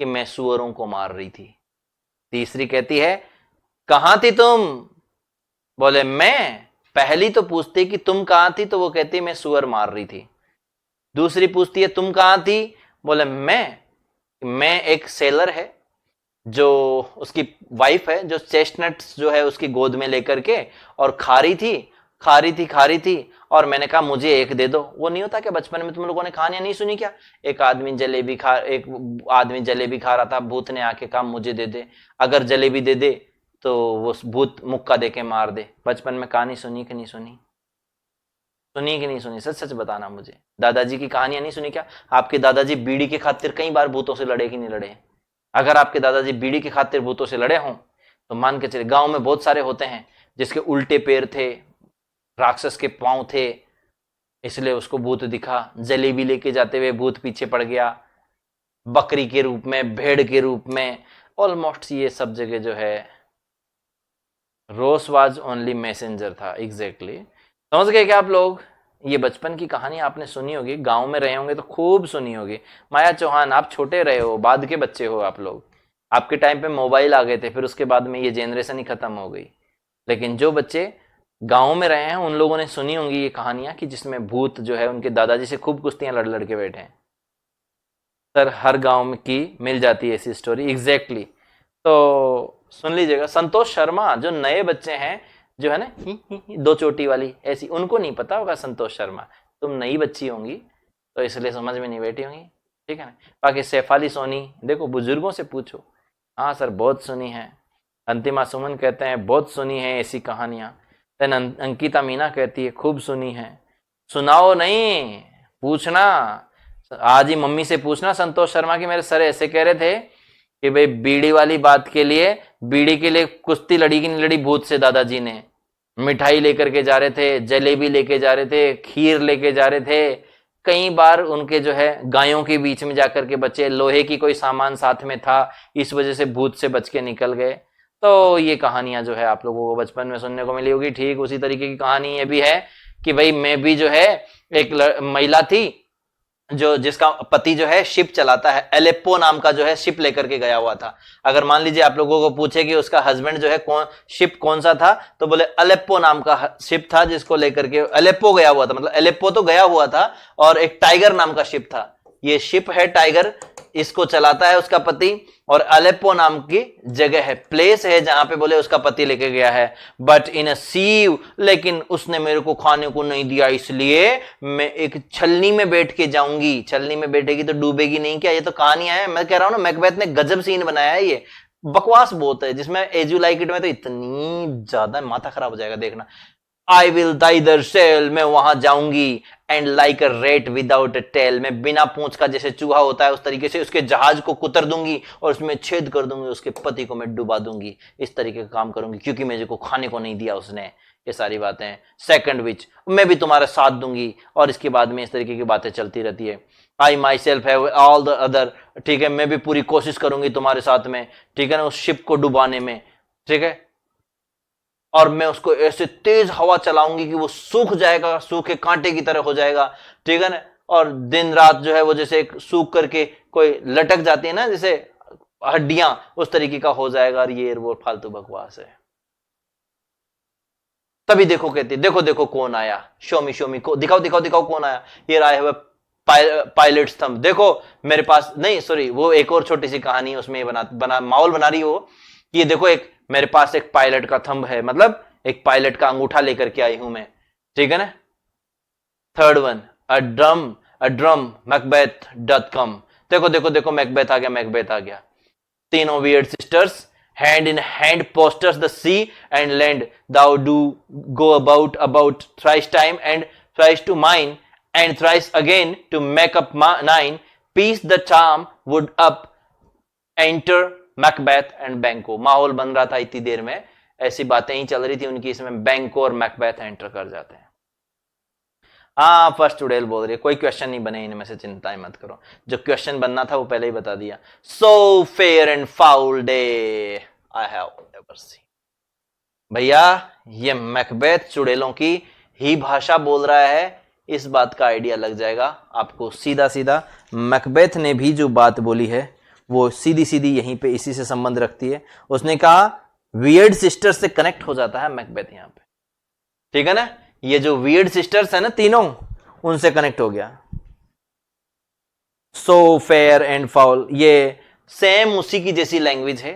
कि मैं सुअरों को मार रही थी। तीसरी कहती है कहां थी तुम, बोले मैं। पहली तो पूछती कि तुम कहां थी, तो वो कहती मैं सुअर मार रही थी। दूसरी पूछती है तुम कहां थी, बोले मैं एक सेलर है जो उसकी वाइफ है, जो चेस्टनट्स जो है उसकी गोद में लेकर के और खा रही थी और मैंने कहा मुझे एक दे दो। वो नहीं होता क्या बचपन में तुम लोगों ने कहानियां नहीं सुनी क्या, एक आदमी जलेबी खा रहा था, भूत ने आके कहा मुझे दे दे, अगर जलेबी दे दे तो वो भूत मुक्का दे के मार दे। बचपन में कहानी सुनी कि नहीं सुनी, सुनी कि नहीं सुनी, सच सच बताना मुझे। दादाजी की कहानियां नहीं सुनी क्या? आपके दादाजी बीड़ी के खातिर कई बार भूतों से लड़े कि नहीं लड़े? अगर आपके दादाजी बीड़ी की खातिर भूतों से लड़े हों तो मान के चले, गांव में बहुत सारे होते हैं जिसके उल्टे पैर थे, राक्षस के पांव थे, इसलिए उसको भूत दिखा। जलेबी लेके जाते हुए भूत पीछे पड़ गया, बकरी के रूप में, भेड़ के रूप में, ऑलमोस्ट ये सब जगह जो है रोस वाज ओनली मैसेंजर था। एग्जैक्टली समझ गए क्या आप लोग? ये बचपन की कहानी आपने सुनी होगी, गांव में रहे होंगे तो खूब सुनी होगी। माया चौहान आप छोटे रहे हो, बाद के बच्चे हो आप लोग, आपके टाइम पे मोबाइल आ गए थे, फिर उसके बाद में ये जनरेशन ही खत्म हो गई। लेकिन जो बच्चे गांव में रहे हैं उन लोगों ने सुनी होंगी ये कहानियां कि जिसमें भूत जो है उनके दादाजी से खूब कुश्तियां लड़ लड़ के बैठे हैं। सर हर गांव में की मिल जाती है ऐसी स्टोरी। एग्जैक्टली तो सुन लीजिएगा, संतोष शर्मा जो नए बच्चे हैं जो है ना दो चोटी वाली ऐसी, उनको नहीं पता होगा संतोष शर्मा, तुम नई बच्ची होंगी तो इसलिए समझ में नहीं बैठी होंगी, ठीक है ना। बाकी शेफाली सोनी देखो, बुजुर्गों से पूछो, हाँ सर बहुत सुनी है। अंतिमा सुमन कहते हैं बहुत सुनी है ऐसी कहानियां। देन अंकिता मीना कहती है खूब सुनी है। सुनाओ नहीं, पूछना। आज ही मम्मी से पूछना संतोष शर्मा की मेरे सर ऐसे कह रहे थे कि भाई बीड़ी वाली बात के लिए, बीड़ी के लिए कुश्ती लड़ी की नहीं लड़ी भूत से दादाजी ने। मिठाई लेकर के जा रहे थे, जलेबी लेके जा रहे थे, खीर लेके जा रहे थे। कई बार उनके जो है गायों के बीच में जाकर के बचे, लोहे की कोई सामान साथ में था, इस वजह से भूत से बच के निकल गए। तो ये कहानियां जो है आप लोगों को बचपन में सुनने को मिली होगी। ठीक उसी तरीके की कहानी ये भी है कि भाई मैं भी जो है एक महिला थी जो जिसका पति जो है शिप चलाता है, एलेप्पो नाम का जो है शिप लेकर के गया हुआ था। अगर मान लीजिए आप लोगों को पूछे कि उसका हस्बैंड जो है शिप कौन सा था, तो बोले एलेप्पो नाम का शिप था जिसको लेकर के एलेप्पो गया हुआ था। मतलब एलेप्पो तो गया हुआ था और एक टाइगर नाम का शिप था। ये शिप है टाइगर, इसको चलाता है उसका पति, और अलेप्पो नाम की जगह है, प्लेस है जहां पे बोले उसका पति लेके गया है। बट इन अ सीव, लेकिन उसने मेरे को खाने को नहीं दिया, इसलिए मैं एक छलनी में बैठ के जाऊंगी। छलनी में बैठेगी तो डूबेगी नहीं क्या? ये तो कहानियां है, मैं कह रहा हूं ना, मैकबेथ ने गजब सीन बनाया है। ये बकवास बहुत है, जिसमें एज यू लाइक इट में तो इतनी ज्यादा माथा खराब हो जाएगा, देखना। आई विल दाइदर सेल, मैं वहां जाऊंगी, and like a rat without a tail, मैं बिना पूंछ का जैसे चूहा होता है उस तरीके से उसके जहाज को कुतर दूंगी और उसमें छेद कर दूंगी, उसके पति को मैं डुबा दूंगी। इस तरीके का काम करूंगी क्योंकि मुझे को खाने को नहीं दिया उसने। ये सारी बातें। सेकंड विच, मैं भी तुम्हारा साथ दूंगी, और इसके बाद में इस तरीके की बातें चलती रहती है। I myself have all the other, ठीक है, मैं भी पूरी कोशिश करूंगी तुम्हारे साथ में, ठीक है ना, उस शिप को डुबाने में, ठीक है, और मैं उसको ऐसे तेज हवा चलाऊंगी कि वो सूख जाएगा, सूखे कांटे की तरह हो जाएगा, ठीक है ना। और दिन रात जो है वो जैसे सूख करके कोई लटक जाती है ना, जैसे हड्डियां, उस तरीके का हो जाएगा। और ये वो फालतू बकवास है। तभी देखो कहती, देखो देखो कौन आया, शोमी शोमी को दिखाओ दिखाओ दिखाओ कौन आया। ये आया है पायलट स्तंभ, देखो मेरे पास नहीं, सॉरी, वो एक और छोटी सी कहानी है उसमें बना माहौल बना रही हो। ये देखो, एक मेरे पास एक पायलट का थंब है, मतलब एक पायलट का अंगूठा लेकर के आई हूं मैं, ठीक है ना। Third one, a drum macbeth.com, देखो देखो देखो मैकबेथ आ गया, मैकबेथ आ गया। तीनों weird sisters hand in hand posters the sea and land, thou do go about thrice time and thrice to mine and thrice again to make up nine, piece the charm would up enter Macbeth and बैंको। माहौल बन रहा था इतनी देर में, ऐसी बातें ही चल रही थी उनकी, इसमें बैंको और मैकबेथ एंटर कर जाते हैं। हाँ, फर्स्ट उड़ेल बोल रही है, कोई क्वेश्चन नहीं बने इनमें से, चिंता मत करो, जो क्वेश्चन बनना था वो पहले ही बता दिया। सो fair and foul day I have never seen. भैया ये मैकबेथ चुड़ैलों की ही भाषा बोल रहा है, इस बात का आइडिया लग जाएगा आपको। सीधा सीधा मैकबेथ ने भी जो बात बोली है वो सीधी सीधी यहीं पे इसी से संबंध रखती है। उसने कहा वियर्ड सिस्टर्स से कनेक्ट हो जाता है मैकबेथ यहां पे, ठीक है ना। ये जो वियर्ड सिस्टर्स है ना तीनों, उनसे कनेक्ट हो गया। सो फेयर एंड फाउल, ये सेम उसी की जैसी लैंग्वेज है।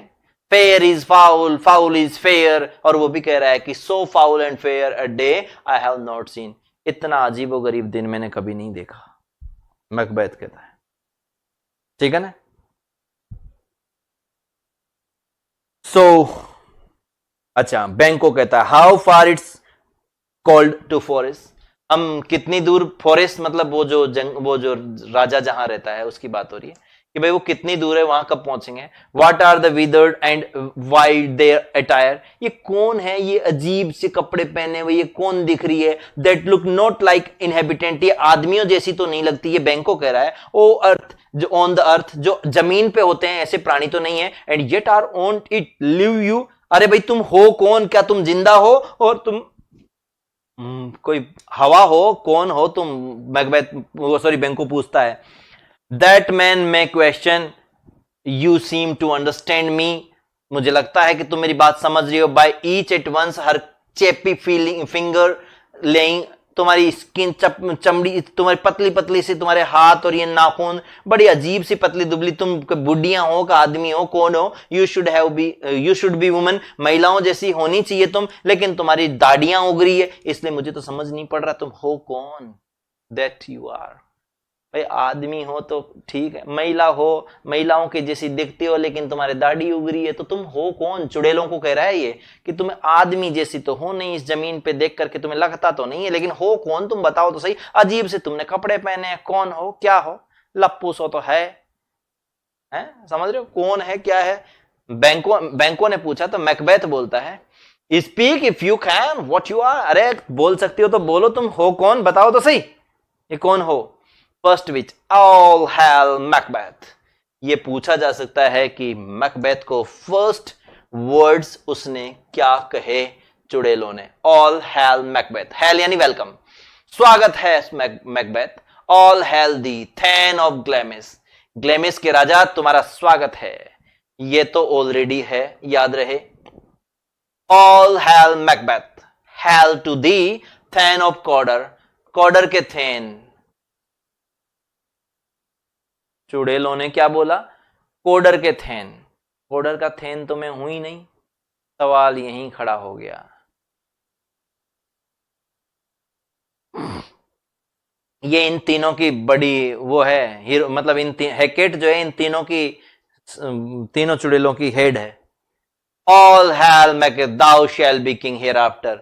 Fair is foul, foul is fair, और वो भी कह रहा है कि so foul and fair a day I have not seen, इतना अजीबो गरीब दिन मैंने कभी नहीं देखा, मैकबेथ कहता है, ठीक है ना। सो अच्छा, बैंको कहता है how far it's called to forest, हम कितनी दूर, फॉरेस्ट मतलब वो जो राजा जहां रहता है उसकी बात हो रही है कि भाई वो कितनी दूर है, वहां कब पहुंचेंगे। What are the withered and wide their attire, ये कौन है, ये अजीब से कपड़े पहने हुए, ये कौन दिख रही है। That look not like inhabitant, ये आदमियों जैसी तो नहीं लगती, ये बैंको कह रहा है। ओ अर्थ, जो ऑन द अर्थ, जो जमीन पे होते हैं, ऐसे प्राणी तो नहीं है। And yet are on it live you, अरे भाई तुम हो कौन, क्या तुम जिंदा हो, और तुम कोई हवा हो, कौन हो तुम, मैकबेथ वो सॉरी बैंको पूछता है। That man may question you seem to understand me, मुझे लगता है कि तुम मेरी बात समझ रही हो। By each at once her choppy feeling finger laying, तुम्हारी स्किन चमड़ी तुम्हारी पतली पतली सी, तुम्हारे हाथ और ये नाखून बड़ी अजीब सी पतली दुबली, तुम बुढ़िया हो का आदमी हो, कौन हो। यू शुड बी वुमन, महिलाओं जैसी होनी चाहिए तुम, लेकिन तुम्हारी दाढ़ियां उग रही है, इसलिए मुझे तो समझ नहीं पड़ रहा तुम हो कौन। That you are. भाई आदमी हो तो ठीक है, महिला हो, महिलाओं के जैसी दिखती हो लेकिन तुम्हारे दाढ़ी उग रही है, तो तुम हो कौन? चुड़ैलों को कह रहा है ये कि तुम आदमी जैसी तो हो नहीं, इस जमीन पे देख करके तुम्हें लगता तो नहीं है, लेकिन हो कौन तुम बताओ तो सही। अजीब से तुमने कपड़े पहने हैं, कौन हो, क्या हो? लप्पू सो तो है, समझ रहे हो कौन है क्या है? बैंकों ने पूछा तो मैकबेथ बोलता है, speak if you can what you are. अरे बोल सकती हो तो बोलो, तुम हो कौन बताओ तो सही, ये कौन हो? First which all hail Macbeth. ये पूछा जा सकता है कि मैकबेथ को फर्स्ट वर्ड्स उसने क्या कहे चुड़ैलों ने। ऑल हेल मैकबेथ, हेल यानी वेलकम, स्वागत है Macbeth. All hail the thane of Glamis, Glamis के राजा तुम्हारा स्वागत है। ये तो ऑलरेडी है, याद रहे। All hail Macbeth, hail to the thane of Cawdor, Cawdor के थैन। चुड़ैलों ने क्या बोला? कोडर के थैन। कोडर का थैन तो मैं हूं ही नहीं, सवाल यहीं खड़ा हो गया। ये इन तीनों की बड़ी वो है हीरो, मतलब हेकेट जो है इन तीनों की, तीनों चुड़ैलों की हेड है। All hail Macbeth thou shall be king hereafter.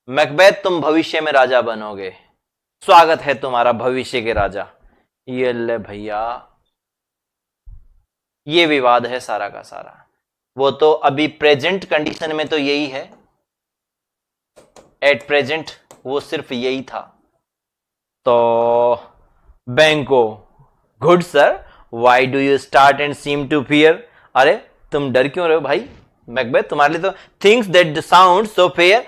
Macbeth तुम भविष्य में राजा बनोगे, स्वागत है तुम्हारा भविष्य के राजा। ये ले भैया, ये विवाद है सारा का सारा। वो तो अभी प्रेजेंट कंडीशन में तो यही है, एट प्रेजेंट वो सिर्फ यही था। तो Banquo, good sir, why do you start and seem to fear. अरे तुम डर क्यों रहे हो भाई? मैकबेथ तुम्हारे लिए तो things that sound so fair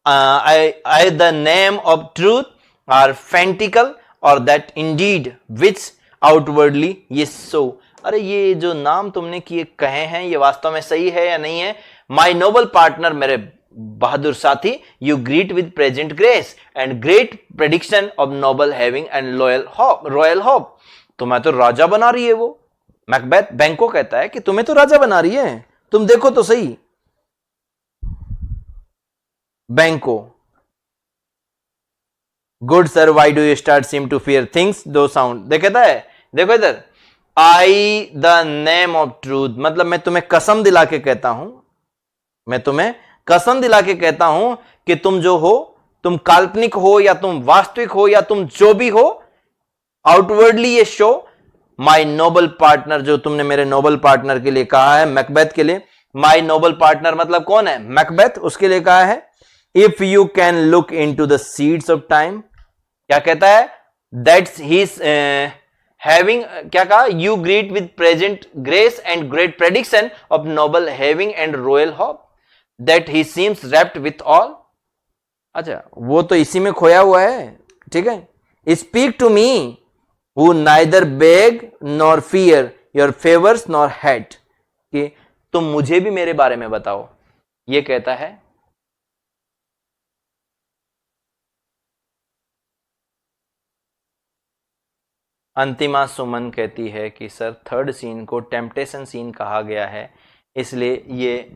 I the name of truth are fantastical और दैट इंडीड विच आउटवर्डली ये सो। अरे ये जो नाम तुमने किए कहे हैं ये वास्तव में सही है या नहीं है? माई नोबल पार्टनर, मेरे बहादुर साथी, you greet with present grace and great prediction of noble having and royal hope. तुम्हें तो राजा बना रही है वो। मैकबेथ बैंको कहता है कि तुम्हें तो राजा बना रही है, तुम देखो तो सही। Banquo, good sir, why do you start seem to fear things do sound. देखता है, देखो इधर, I the name of truth, मतलब मैं तुम्हें कसम दिला के कहता हूं, मैं तुम्हें कसम दिला के कहता हूं कि तुम जो हो, तुम काल्पनिक हो या तुम वास्तविक हो या तुम जो भी हो, आउटवर्डली ये शो माई नोबल पार्टनर, जो तुमने मेरे नोबल पार्टनर के लिए कहा है, मैकबेथ के लिए। माई नोबल पार्टनर मतलब कौन है? मैकबेथ, उसके लिए कहा है if you can look into the seeds of time. क्या कहता है? दैट्स हीज हैविंग, क्या कहा? You greet with present grace and great prediction of noble having and royal hope that he seems rapt with all. अच्छा, वो तो इसी में खोया हुआ है, ठीक है। Speak to me who neither beg nor fear your favours nor hate, कि तुम मुझे भी मेरे बारे में बताओ, ये कहता है। अंतिमा सुमन कहती है कि सर थर्ड सीन को टेम्पटेशन सीन कहा गया है, इसलिए ये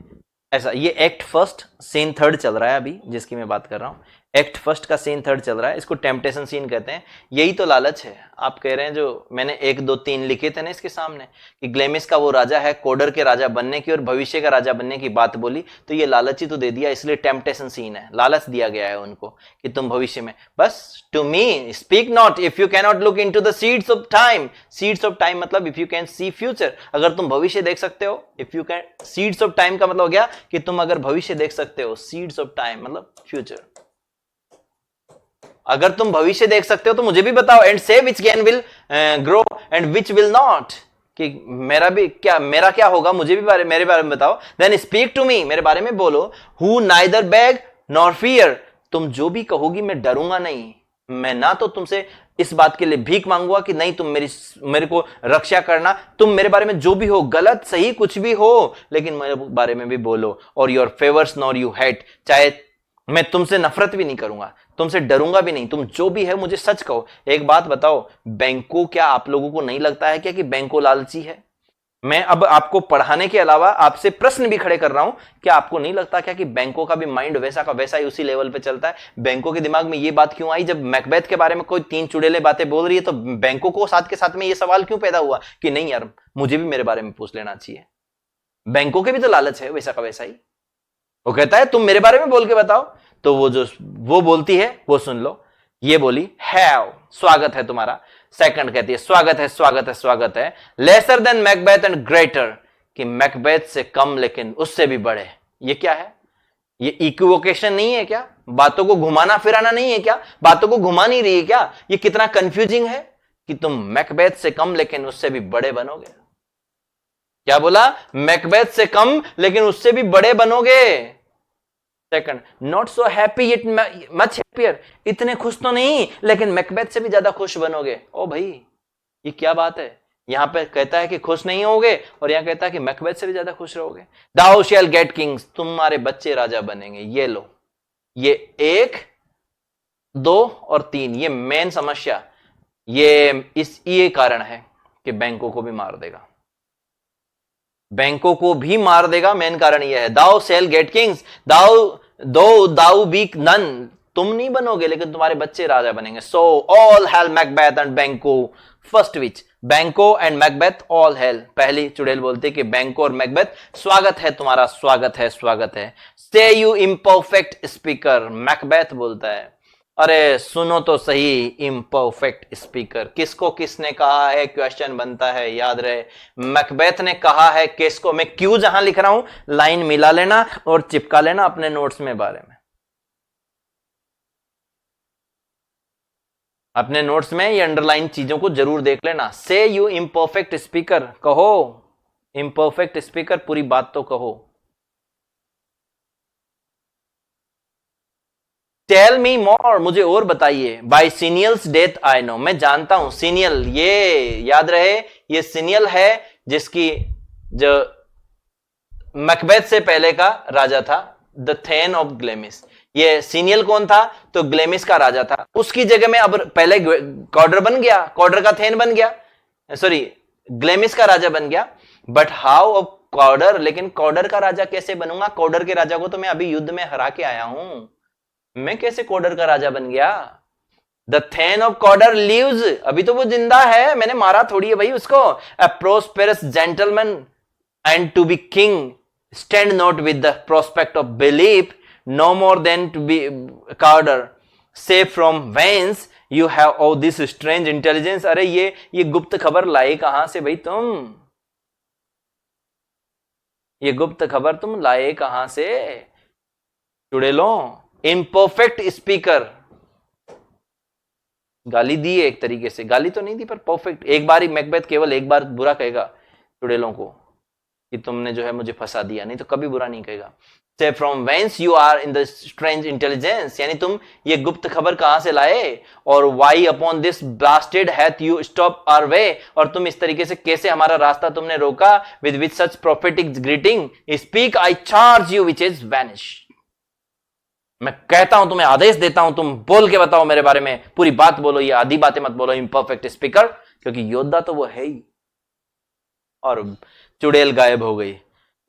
ऐसा, ये एक्ट फर्स्ट सीन थर्ड चल रहा है अभी जिसकी मैं बात कर रहा हूं। एक्ट फर्स्ट का सीन थर्ड चल रहा है, इसको टेम्पटेशन सीन कहते हैं। यही तो लालच है। आप कह रहे हैं, जो मैंने 1 2 3 लिखे थे ना इसके सामने, कि ग्लेमिस का वो राजा है कोडर के राजा बनने की और भविष्य का राजा बनने की बात बोली, तो ये लालच ही तो दे दिया, इसलिए टेम्पटेशन सीन है। लालच दिया गया है उनको कि तुम भविष्य में, बस to me speak not if you can not look into the seeds of time. Seeds of time मतलब if you can see future, अगर तुम भविष्य देख सकते हो। If you can, seeds of time का मतलब हो गया कि तुम अगर भविष्य देख सकते हो। सीड्स ऑफ टाइम मतलब फ्यूचर। अगर तुम भविष्य देख सकते हो तो मुझे भी बताओ। एंड से which can will grow and which will not, कि मेरा क्या होगा, मुझे भी मेरे बारे में बताओ। देन स्पीक टू मी, मेरे बारे में बोलो। Who neither bag nor fear, तुम जो भी कहोगी मैं डरूंगा नहीं। मैं ना तो तुमसे इस बात के लिए भीख मांगूंगा कि नहीं तुम मेरे को रक्षा करना, तुम मेरे बारे में जो भी हो, गलत सही कुछ भी हो, लेकिन मेरे बारे में भी बोलो। और your favours nor you hate, चाहे मैं तुमसे नफरत भी नहीं करूंगा, तुमसे डरूंगा भी नहीं, तुम जो भी है मुझे सच कहो। एक बात बताओ, बैंको, क्या आप लोगों को नहीं लगता है क्या कि बैंको लालची है? मैं अब आपको पढ़ाने के अलावा आपसे प्रश्न भी खड़े कर रहा हूं। क्या आपको नहीं लगता क्या कि बैंकों का भी माइंड वैसा का वैसा ही उसी लेवल पे चलता है? बैंकों के दिमाग में ये बात क्यों आई जब मैकबेथ के बारे में कोई तीन चुड़ैलें बातें बोल रही है, तो बैंकों को साथ के साथ में ये सवाल क्यों पैदा हुआ कि नहीं यार, मुझे भी मेरे बारे में पूछ लेना चाहिए? बैंकों के भी तो लालच है वैसा का वैसा ही। वो कहता है तुम मेरे बारे में बोल के बताओ, तो वो बोलती है वो सुन लो। ये बोली हैव, स्वागत है तुम्हारा। सेकंड कहती है स्वागत है स्वागत है स्वागत है। Lesser than Macbeth and greater, कि मैकबेथ से कम लेकिन उससे भी बड़े। ये क्या है? ये इक्विवोकेशन नहीं है क्या? बातों को घुमाना फिराना नहीं है क्या? बातों को घुमा नहीं रही है क्या? ये कितना कंफ्यूजिंग है कि तुम मैकबेथ से कम लेकिन उससे भी बड़े बनोगे। क्या बोला? मैकबेथ से कम लेकिन उससे भी बड़े बनोगे। Second, not so happy yet much happier, इतने खुश तो नहीं लेकिन मैकबेथ से भी ज्यादा खुश बनोगे। ओ भाई, ये क्या बात है? यहां पे कहता है कि खुश नहीं होगे और यहां कहता है कि मैकबेथ से भी ज्यादा खुश रहोगे। दाउ शैल गेट किंग्स, तुम्हारे बच्चे राजा बनेंगे। ये लो, ये 1, 2 और 3, ये मेन समस्या, ये कारण है कि बैंकों को भी मार देगा। बैंकों को भी मार देगा, मेन कारण यह है। दाउ सेल गेट किंग्स, दाउ बी नन, तुम नहीं बनोगे लेकिन तुम्हारे बच्चे राजा बनेंगे। So all hail Macbeth and बैंको फर्स्ट विच, बैंको एंड मैकबेथ ऑल हेल। पहली चुड़ैल बोलती कि बैंको और मैकबेथ स्वागत है तुम्हारा, स्वागत है स्वागत है। से यू इम्परफेक्ट स्पीकर, मैकबेथ बोलता है अरे सुनो तो सही इम्परफेक्ट स्पीकर। किसको किसने कहा है? क्वेश्चन बनता है, याद रहे। मैकबेथ ने कहा है किसको? मैं क्यों जहां लिख रहा हूं लाइन मिला लेना और चिपका लेना अपने नोट्स में, बारे में अपने नोट्स में ये अंडरलाइन चीजों को जरूर देख लेना। से यू इम्परफेक्ट स्पीकर, कहो इम्परफेक्ट स्पीकर, पूरी बात तो कहो। टेल मी मोर, मुझे और बताइए। बाय सीनियल्स डेथ आई नो, मैं जानता हूं। सीनियल, ये याद रहे, ये सीनियल है जिसकी जो मैकबेथ से पहले का राजा था, द थेन ऑफ ग्लेमिस। ये सीनियल कौन था? तो ग्लेमिस का राजा था। उसकी जगह में अब पहले कॉर्डर बन गया, कॉर्डर का थेन बन गया, सॉरी ग्लेमिस का राजा बन गया। बट हाउ ऑफ कॉर्डर, लेकिन कॉर्डर का राजा कैसे बनूंगा? कॉर्डर के राजा को तो मैं अभी युद्ध में हरा के आया हूं, मैं कैसे कॉर्डर का राजा बन गया? द थेन ऑफ कॉर्डर लिव्स, अभी तो वो जिंदा है, मैंने मारा थोड़ी है भाई उसको। A prosperous gentleman and to be king stand not with the prospect of belief, no more than to be Cawdor, say from whence you have all this strange intelligence. अरे ये गुप्त खबर लाई कहां से भाई तुम? ये गुप्त खबर तुम लाए कहां से चुड़ैलों? इम्परफेक्ट स्पीकर, गाली दी है एक तरीके से, गाली तो नहीं दी पर परफेक्ट। एक बार ही मैकबेथ केवल एक बार बुरा कहेगा चुड़ैलों को कि तुमने जो है मुझे फंसा दिया, नहीं तो कभी बुरा नहीं कहेगा। Say from whence you are in the strange intelligence, यानी तुम ये गुप्त खबर कहां से लाए? और why upon this blasted heath you stop our way, और तुम इस तरीके से कैसे हमारा रास्ता तुमने रोका? With such prophetic greeting speak I charge you which is vanish, मैं कहता हूं, तुम्हें आदेश देता हूं, तुम बोल के बताओ मेरे बारे में, पूरी बात बोलो, ये आधी बातें मत बोलो इम्परफेक्ट स्पीकर, क्योंकि योद्धा तो वो है ही। और चुड़ैल गायब हो गई।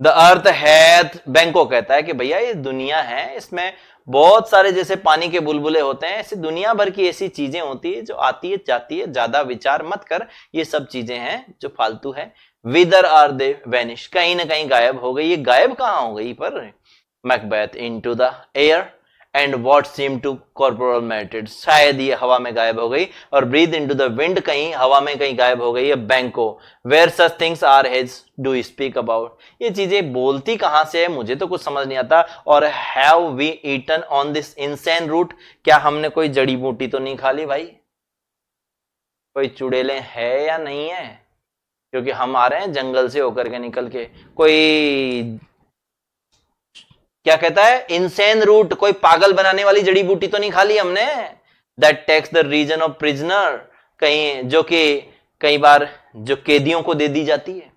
द अर्थ हैथ, बैंको कहता है कि भैया ये दुनिया है, इसमें बहुत सारे जैसे पानी के बुलबुले होते हैं, ऐसी दुनिया भर की ऐसी चीजें होती है जो आती है जाती है, ज्यादा विचार मत कर, ये सब चीजें हैं जो फालतू है। विदर आर दे वैनिश, कहीं ना कहीं गायब हो गई। ये गायब कहां हो गई? पर Macbeth into the air and what seem to corporal melted, शायद ये हवा में गायब हो गई। और ब्रीथ इनटू द विंड, कहीं हवा में कहीं गायब हो गई है। Banquo, where such things are his do speak about, ये चीजें बोलती कहां से है? मुझे तो कुछ समझ नहीं आता। और have we eaten on this insane root, क्या हमने कोई जड़ी बूटी तो नहीं खा ली भाई? कोई चुड़ैलें है या नहीं है? क्योंकि हम आ रहे हैं जंगल से होकर के निकल के, कोई क्या कहता है इंसेन रूट, कोई पागल बनाने वाली जड़ी बूटी तो नहीं खा ली हमने। That takes the reason of prisoner, कहीं जो कि कई बार जो कैदियों को दे दी जाती है,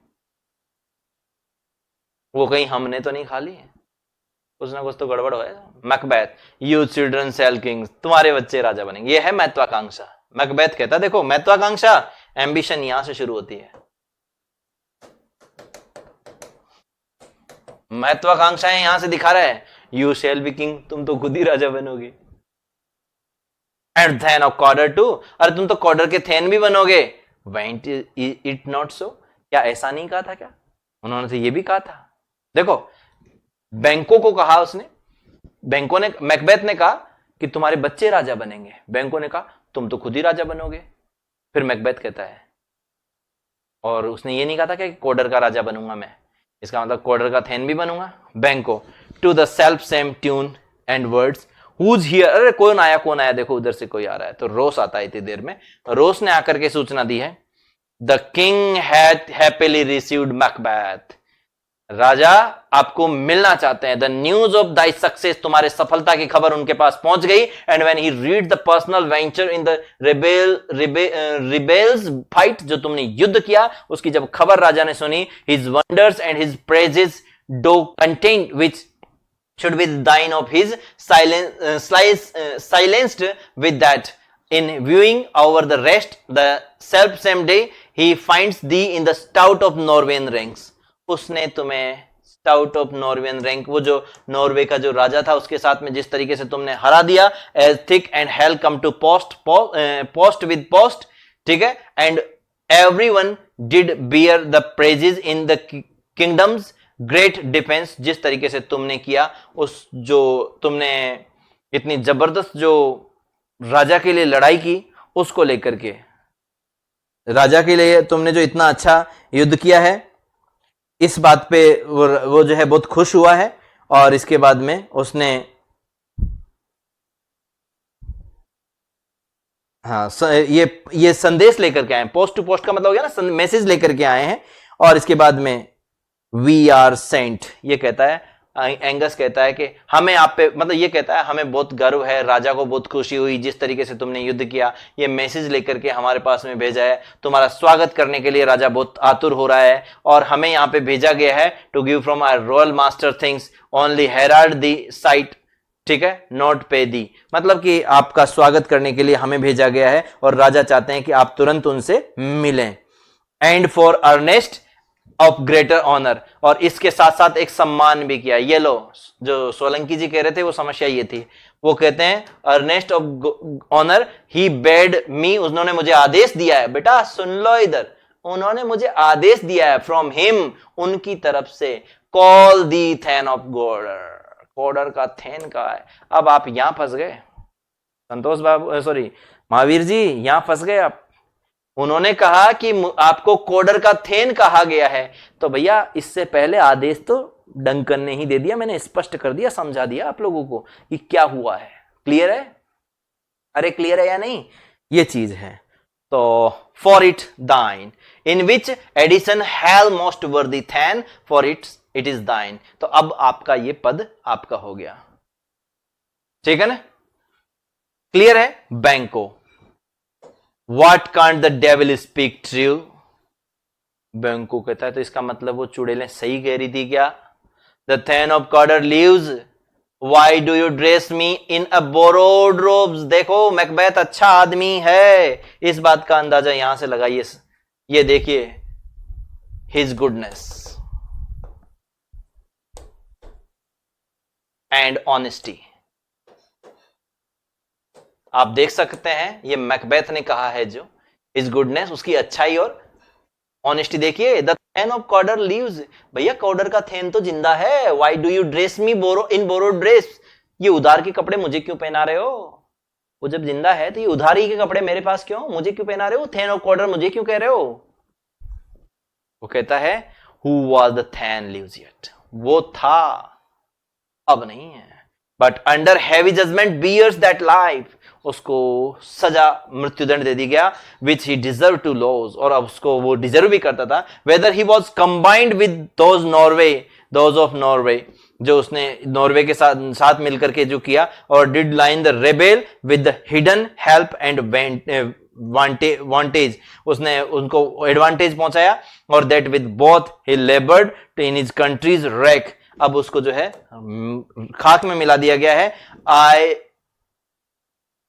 वो कहीं हमने तो नहीं खा ली है। कुछ ना कुछ तो गड़बड़ है। Macbeth, you children shall kings, तुम्हारे बच्चे राजा बनेंगे। ये है महत्वाकांक्षा। मैकबेथ कहता देखो महत्वाकांक्षा, एम्बिशन यहां से शुरू होती है। महत्वाकांक्षाएं यहां से दिखा रहा है, यू शैल बी किंग, तुम तो खुद ही राजा बनोगे। एंड थैन ऑफ कॉर्डर टू, अरे तुम तो कॉर्डर के थैन भी बनोगे। वेंट इट नॉट सो, क्या ऐसा नहीं कहा था क्या? उन्होंने तो ये भी कहा था। देखो बैंकों को कहा उसने, बैंकों ने, मैकबेथ ने कहा कि तुम्हारे बच्चे राजा बनेंगे, बैंकों ने कहा तुम तो खुद ही राजा बनोगे। फिर मैकबेथ कहता है, और उसने ये नहीं कहा था कि कॉर्डर का राजा बनूंगा मैं, इसका मतलब कॉर्डर का थैन भी बनूंगा। Banquo to the self same tune and words who's here, अरे कौन आया, देखो उधर से कोई आ रहा है। तो रोस आता है इतनी देर में, रोस ने आकर के सूचना दी है, the king had happily received Macbeth, राजा आपको मिलना चाहते हैं। The news of thy success, तुम्हारे सफलता की खबर उनके पास पहुंच गई। And when he read the personal venture in the rebels fight, जो तुमने युद्ध किया उसकी जब खबर राजा ने सुनी, his wonders and his praises do content which should be thine of his silenced with that. In viewing over the rest, the self same day he finds thee in the stout of Norwegian ranks. उसने तुम्हें stout of नॉर्वेन rank, वो जो Norway का जो राजा था उसके साथ में जिस तरीके से तुमने हरा दिया, as thick and hail come to post with post, ठीक है। And everyone did bear the praises in the kingdom's great defence, जिस तरीके से तुमने किया, उस जो तुमने इतनी जबरदस्त जो राजा के लिए लड़ाई की, उसको लेकर के, राजा के लिए तुमने जो इतना अच्छा युद्ध किया है, इस बात पे वो जो है बहुत खुश हुआ है। और इसके बाद में उसने, हाँ, ये संदेश लेकर के आए, पोस्ट टू पोस्ट का मतलब हो गया ना, मैसेज लेकर के आए हैं। और इसके बाद में वी आर सेंट, ये कहता है, एंगस कहता है कि हमें आप पे, मतलब ये कहता है हमें बहुत गर्व है, राजा को बहुत खुशी हुई जिस तरीके से तुमने युद्ध किया, ये मैसेज लेकर के हमारे पास में भेजा है, तुम्हारा स्वागत करने के लिए राजा बहुत आतुर हो रहा है, और हमें यहाँ पे भेजा गया है to give from our royal master things only herald thee sight, ठीक है, नॉट पे दी, मतलब कि आपका स्वागत करने के लिए हमें भेजा गया है और राजा चाहते हैं कि आप तुरंत उनसे मिलें। And for earnest of greater honour, और इसके साथ साथ एक सम्मान भी किया। ये लो, जो सोलंकी जी कह रहे थे वो समस्या ये थी, वो कहते हैं earnest of honour he bade me, उन्होंने मुझे आदेश दिया है, बेटा सुन लो इधर, उन्होंने मुझे आदेश दिया है फ्रॉम हिम, उनकी तरफ से, कॉल दी थैन ऑफ गॉर्डर, कॉर्डर का थैन का है। अब आप यहां फंस गए संतोष बाबू, सॉरी महावीर जी, यहां फंस गए आप। उन्होंने कहा कि आपको कॉर्डर का थेन कहा गया है, तो भैया इससे पहले आदेश तो डंकन ने ही दे दिया, मैंने स्पष्ट कर दिया, समझा दिया आप लोगों को कि क्या हुआ है। क्लियर है? अरे क्लियर है या नहीं? ये चीज है। तो फॉर इट दाइन इन विच एडिशन हैल मोस्ट वर्दी thane for it is thine, तो अब आपका ये पद आपका हो गया, ठीक है ना? क्लियर है? बैंको What can't the devil speak true? बैंको कहता है तो इसका मतलब वो चुड़ैलें सही कह रही थी क्या? The Thane of Cawdor lives. Why do you dress me in a borrowed robes? देखो मैकबेथ अच्छा आदमी है, इस बात का अंदाजा यहां से लगाइए। ये देखिए his goodness and honesty, आप देख सकते हैं ये मैकबेथ ने कहा है, जो इस गुडनेस, उसकी अच्छाई और ऑनेस्टी देखिए। द थैन ऑफ कॉर्डर लीव्स, भैया कॉर्डर का थैन तो जिंदा है। Why do you dress me in borrowed dress, ये उधार के कपड़े मुझे क्यों पहना रहे हो? वो जब जिंदा है तो ये उधारी के कपड़े मेरे पास क्यों, मुझे क्यों पहना रहे हो? थैन ऑफ कॉर्डर मुझे क्यों कह रहे हो? वो कहता है who was the thane lives yet, वो था अब नहीं है, but under heavy judgement bears that life, उसको सजा मृत्युदंड दे दी गया, which he deserve to loss, और अब उसको वो डिजर्व भी करता था। Whether he was combined with those of Norway, जो उसने नॉर्वे के साथ मिलकर के जो किया, और did line the rebel with the hidden help and vantage, उसने उनको एडवांटेज पहुंचाया, और that with both he लेबर्ड in his countries rack, अब उसको जो है खाक में मिला दिया गया है।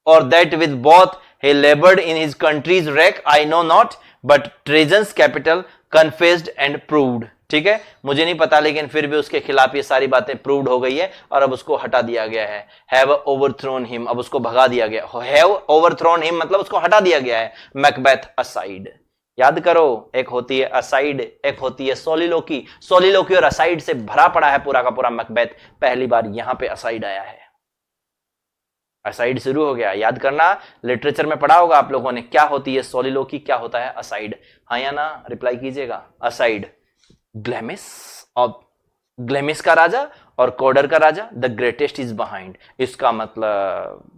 Or that with both he labored in his country's wreck, I know not, but Trajan's capital confessed and proved. ठीक है, मुझे नहीं पता, लेकिन फिर भी उसके खिलाफ ये सारी बातें प्रूव्ड हो गई है और अब उसको हटा दिया गया है। हैव ओवरथ्रोन हिम, अब उसको भगा दिया गया। हैव ओवरथ्रोन हिम मतलब उसको हटा दिया गया है। मैकबेथ असाइड, याद करो, एक होती है असाइड, एक होती है सोलिलोकी। सोलिलोकी और असाइड से भरा पड़ा है पूरा का पूरा मैकबेथ। पहली बार यहां पे असाइड आया है, असाइड शुरू हो गया। याद करना, लिटरेचर में पढ़ा होगा आप लोगों ने, क्या होती है सोलिलोकी, क्या होता है असाइड। हाँ या ना, रिप्लाई कीजिएगा। असाइड, ग्लेमिस, और ग्लेमिस का राजा और कॉडर का राजा, द ग्रेटेस्ट इज बिहाइंड। इसका मतलब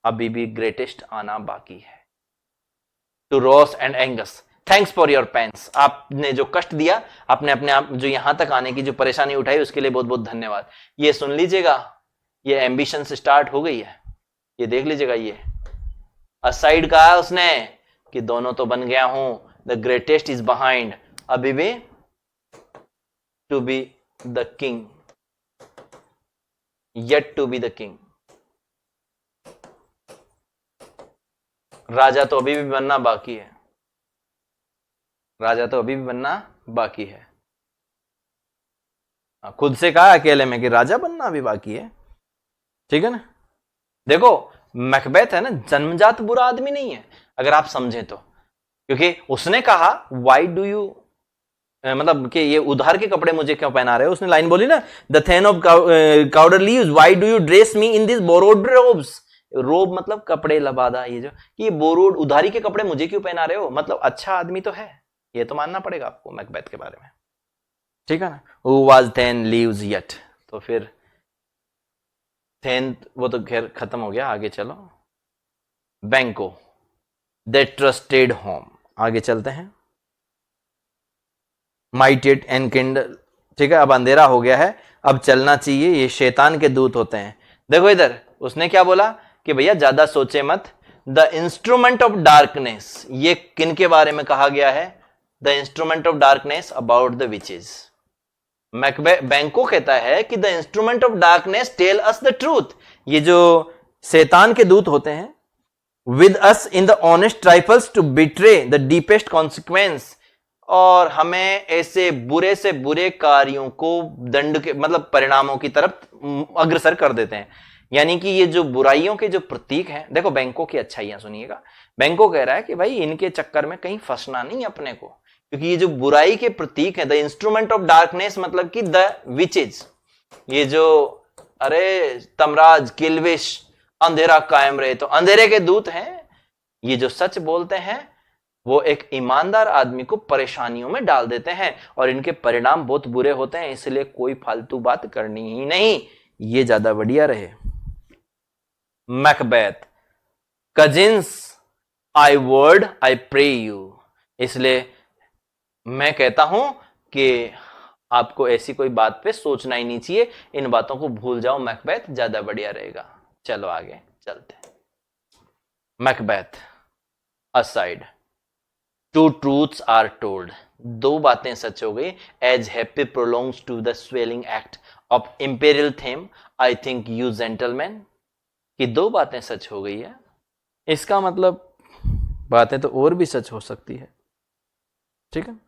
अभी भी ग्रेटेस्ट आना बाकी है। To Ross and Angus, thanks for your pains. आपने जो कष्ट दिया, आपने अपने आप जो यहां तक आने की जो परेशानी उठाई, उसके लिए बहुत बहुत धन्यवाद। ये सुन लीजिएगा, ये एम्बिशन से स्टार्ट हो गई है, ये देख लीजिएगा। ये असाइड कहा उसने कि दोनों तो बन गया हूं, द ग्रेटेस्ट इज बिहाइंड, अभी भी to be the king, yet to be the king. राजा तो अभी भी बनना बाकी है, राजा तो अभी भी बनना बाकी है। खुद से कहा अकेले में कि राजा बनना अभी बाकी है, ठीक है ना। देखो मैकबेथ है ना, जन्मजात बुरा आदमी नहीं है अगर आप समझें तो, क्योंकि उसने कहा व्हाई डू यू, मतलब कि ये उधार के कपड़े मुझे क्यों पहना रहे हो। उसने लाइन बोली ना, the thane of Cawdor lives, why do you dress me in this borrowed robes. Robe मतलब कपड़े लबादा, ये जो कि ये बोरोड उधारी के कपड़े मुझे क्यों पहना रहे हो, मतलब अच्छा आदमी तो है, ये तो मानना पड़ेगा आपको मैकबेथ के बारे में, ठीक है ना। Who was thane lives yet, तो फिर थेन वो तो खैर खत्म हो गया, आगे चलो। बैंको, दे ट्रस्टेड होम, आगे चलते हैं। माइटेड एंड किंडल, ठीक है, अब अंधेरा हो गया है, अब चलना चाहिए, ये शैतान के दूत होते हैं। देखो इधर उसने क्या बोला कि भैया ज्यादा सोचे मत, द इंस्ट्रूमेंट ऑफ डार्कनेस, ये किन के बारे में कहा गया है, the instrument of darkness about the witches. Banquo कहता है कि the instrument of darkness tell us the truth, ये जो शैतान के दूत होते हैं, with us in the honest trifles to betray the deepest consequence, और हमें ऐसे बुरे से बुरे कार्यों को दंड के मतलब परिणामों की तरफ अग्रसर कर देते हैं। यानी कि ये जो बुराइयों के जो प्रतीक हैं, देखो बैंकों की अच्छाइयां सुनिएगा। बैंको कह रहा है कि भाई इनके चक्कर में कहीं फंसना नहीं अपने को, क्योंकि ये जो बुराई के प्रतीक है, द इंस्ट्रूमेंट ऑफ डार्कनेस मतलब कि द विचेज, ये जो अरे तमराज किलविश, अंधेरा कायम रहे, तो अंधेरे के दूत हैं। ये जो सच बोलते हैं वो एक ईमानदार आदमी को परेशानियों में डाल देते हैं, और इनके परिणाम बहुत बुरे होते हैं, इसलिए कोई फालतू बात करनी ही नहीं, ये ज्यादा बढ़िया रहे। Macbeth, cousins I word I pray you, इसलिए मैं कहता हूं कि आपको ऐसी कोई बात पे सोचना ही नहीं चाहिए, इन बातों को भूल जाओ, मैकबेथ ज्यादा बढ़िया रहेगा। चलो आगे चलते हैं। Macbeth aside, two truths are told, दो बातें सच हो गई। As happy prologues to the swelling act of imperial theme, I think you gentleman, कि दो बातें सच हो गई है। इसका मतलब बातें तो और भी सच हो सकती है, ठीक है।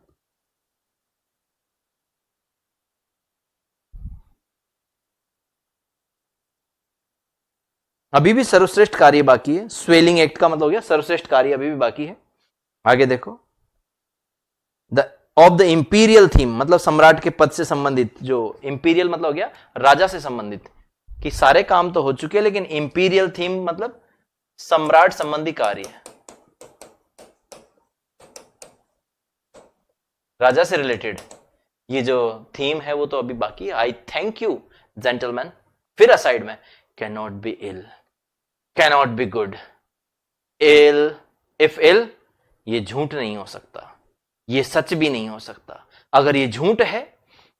अभी भी सर्वश्रेष्ठ कार्य बाकी है, स्वेलिंग एक्ट का मतलब हो गया सर्वश्रेष्ठ कार्य अभी भी बाकी है। आगे देखो, the of the imperial theme मतलब सम्राट के पद से संबंधित, जो इंपीरियल मतलब हो गया राजा से संबंधित, कि सारे काम तो हो चुके हैं, लेकिन इंपीरियल थीम मतलब सम्राट संबंधी कार्य, राजा से रिलेटेड ये जो थीम है वो तो अभी बाकी है। आई थैंक यू जेंटलमैन, फिर असाइड में, can not be ill, cannot be good, ill if ill, ये झूठ नहीं हो सकता, ये सच भी नहीं हो सकता। अगर ये झूठ है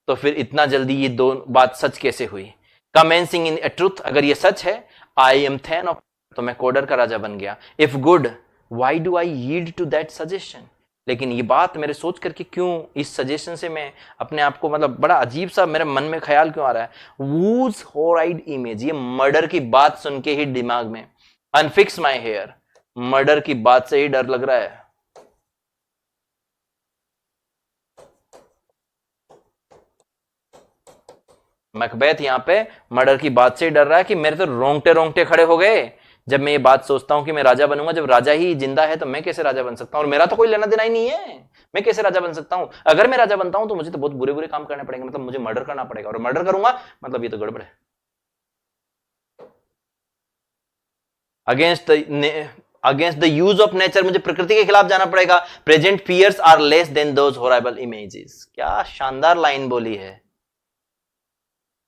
तो फिर इतना जल्दी ये दो बात सच कैसे हुई। कमेंसिंग इन ए ट्रूथ, अगर ये सच है, आई एम थैन ऑफ, तो मैं कोडर का राजा बन गया। If good, why do I yield to that suggestion, लेकिन ये बात मेरे सोच करके क्यों, इस सजेशन से मैं अपने आप को मतलब बड़ा अजीब सा मेरे मन में ख्याल क्यों आ रहा है। वूज होराइड इमेज, ये मर्डर की बात सुन के ही दिमाग में, अनफिक्स माई हेयर, मर्डर की बात से ही डर लग रहा है। मैकबेथ यहां पे मर्डर की बात से ही डर रहा है कि मेरे तो रोंगटे रोंगटे खड़े हो गए जब मैं ये बात सोचता हूं कि मैं राजा बनूंगा। जब राजा ही जिंदा है तो मैं कैसे राजा बन सकता हूं, और मेरा तो कोई लेना देना ही नहीं है, मैं कैसे राजा बन सकता हूं। अगर मैं राजा बनता हूं तो मुझे तो बहुत बुरे बुरे काम करने पड़ेंगे, मतलब मुझे मर्डर करना पड़ेगा, और मर्डर करूंगा मतलब ये तो गड़बड़ है। Against the use of nature, मुझे प्रकृति के खिलाफ जाना पड़ेगा। Present fears are less than those horrible images. क्या शानदार लाइन बोली है,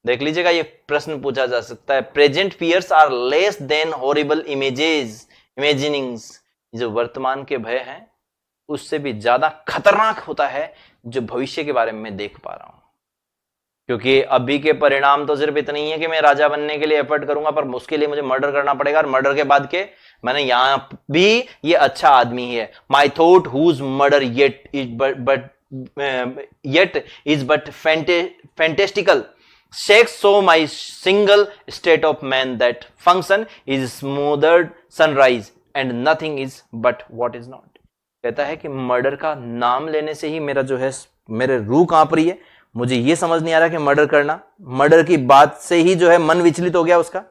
देख लीजिएगा, ये प्रश्न पूछा जा सकता है। Present fears are less than horrible images, imaginings. जो वर्तमान के भय हैं उससे भी ज्यादा खतरनाक होता है जो भविष्य के बारे में मैं देख पा रहा हूं। क्योंकि अभी के परिणाम तो सिर्फ इतने ही है कि मैं राजा बनने के लिए एफर्ट करूंगा, पर उसके लिए मुझे मर्डर करना पड़ेगा, और मर्डर के बाद के मैंने यहां भी ये अच्छा आदमी ही है। My thought whose murder yet is but fantastical shakes so my single state of man that function is smothered sunrise and nothing is but what is not। कहता है कि मर्डर का नाम लेने से ही मेरा जो है मेरे रूह कांप रही है। मुझे ये समझ नहीं आ रहा कि मर्डर करना, मर्डर की बात से ही जो है मन विचलित हो गया उसका।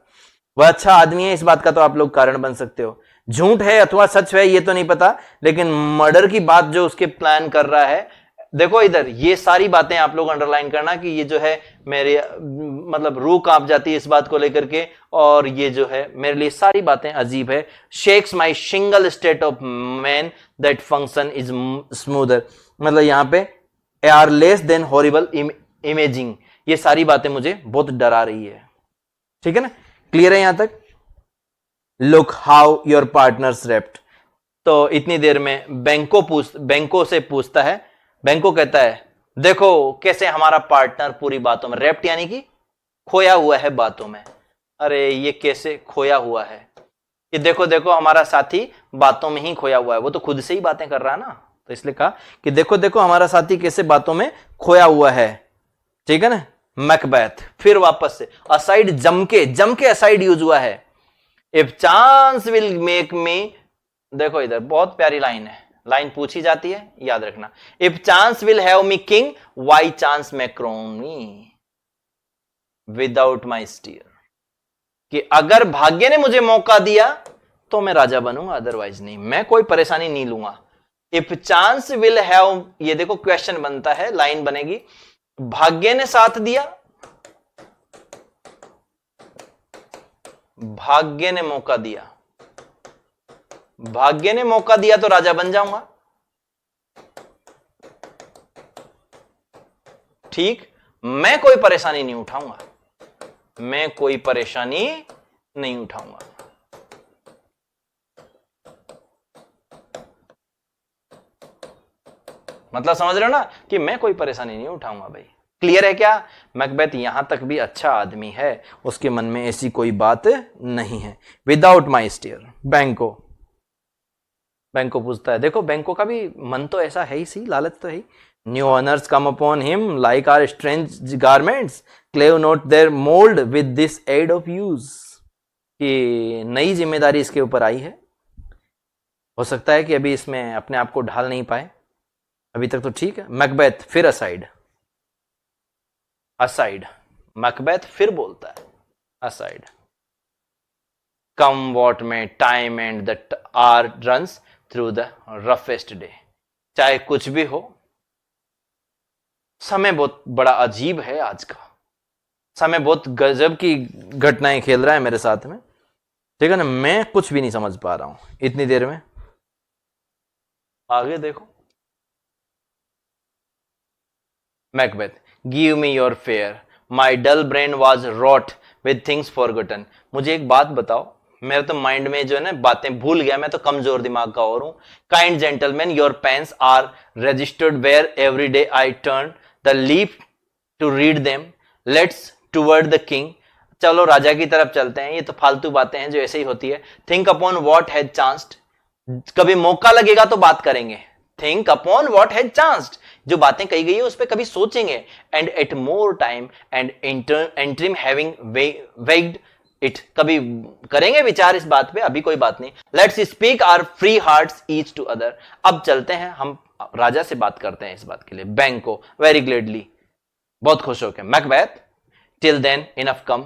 वह अच्छा आदमी है, इस बात का तो आप लोग कारण बन सकते हो। झूठ है अथवा सच है ये तो नहीं पता, लेकिन मर्डर की बात जो उसके प्लान कर रहा है, देखो इधर ये सारी बातें आप लोग अंडरलाइन करना कि ये जो है मेरे मतलब रूह कांप जाती है इस बात को लेकर के, और ये जो है मेरे लिए सारी बातें अजीब है। Shakes my single state of man that function is smoother, मतलब यहां पे are less than horrible imaging, ये सारी बातें मुझे बहुत डरा रही है। ठीक है ना, क्लियर है यहां तक। Look how your partners rapt. तो इतनी देर में बैंको से पूछता है, बैंको कहता है देखो कैसे हमारा पार्टनर पूरी बातों में, रेप्ट यानी कि खोया हुआ है बातों में। अरे ये कैसे खोया हुआ है, कि देखो देखो हमारा साथी बातों में ही खोया हुआ है। वो तो खुद से ही बातें कर रहा है ना, तो इसलिए कहा कि देखो देखो हमारा साथी कैसे बातों में खोया हुआ है। ठीक है ना। मैकबेथ फिर वापस से असाइड, जम के असाइड यूज हुआ है। If chance will make me, देखो इधर बहुत प्यारी लाइन है, लाइन पूछी जाती है याद रखना। If chance will have me king, why chance may crown me without my steer, कि अगर भाग्य ने मुझे मौका दिया तो मैं राजा बनूंगा, अदरवाइज नहीं, मैं कोई परेशानी नहीं लूंगा। इफ चांस विल हैव, ये देखो क्वेश्चन बनता है, लाइन बनेगी, भाग्य ने साथ दिया, भाग्य ने मौका दिया, भाग्य ने मौका दिया तो राजा बन जाऊंगा। ठीक, मैं कोई परेशानी नहीं उठाऊंगा, मैं कोई परेशानी नहीं उठाऊंगा। मतलब समझ रहे हो ना कि मैं कोई परेशानी नहीं उठाऊंगा भाई। क्लियर है क्या। मैकबेथ यहां तक भी अच्छा आदमी है, उसके मन में ऐसी कोई बात नहीं है। विदाउट माई स्टीयर, बैंको पूछता है, देखो बैंको का भी मन तो ऐसा है ही, सी लालच तो है ही। New honours come upon him like our strange garments, cleave not their mould with this aid of use, कि नई जिम्मेदारी इसके ऊपर आई है। हो सकता है कि अभी इसमें अपने आप को ढाल नहीं पाए, अभी तक तो ठीक है। मैकबेथ फिर असाइड, मैकबेथ फिर बोलता है aside, come what may time and that are runs through the roughest day, चाहे कुछ भी हो, समय बहुत बड़ा अजीब है आज का, समय बहुत गजब की घटनाएं खेल रहा है मेरे साथ में। ठीक है ना, मैं कुछ भी नहीं समझ पा रहा हूं इतनी देर में। आगे देखो, Macbeth, give me your fair, my dull brain was wrought with things forgotten. मुझे एक बात बताओ, मेरे तो माइंड में जो है ना बातें भूल गया, मैं तो कमजोर दिमाग का और हूं। Kind gentlemen, your pains are registered where every day I turn the leaf to read them, let's toward the king. चलो राजा की तरफ चलते हैं, ये तो फालतू बातें हैं जो ऐसे ही होती है। Think upon what has chanced, कभी मौका लगेगा तो बात करेंगे। Think upon what has chanced, जो बातें कही गई है उस पर कभी सोचेंगे। And at more time and interim having weighed it, कभी करेंगे विचार इस बात पे, अभी कोई बात नहीं। Let's speak our free hearts each to other, अब चलते हैं हम राजा से बात करते हैं इस बात के लिए। बैंको वेरी ग्लेडली, बहुत खुश होकर, मैकबेथ टिल देन इनफ कम,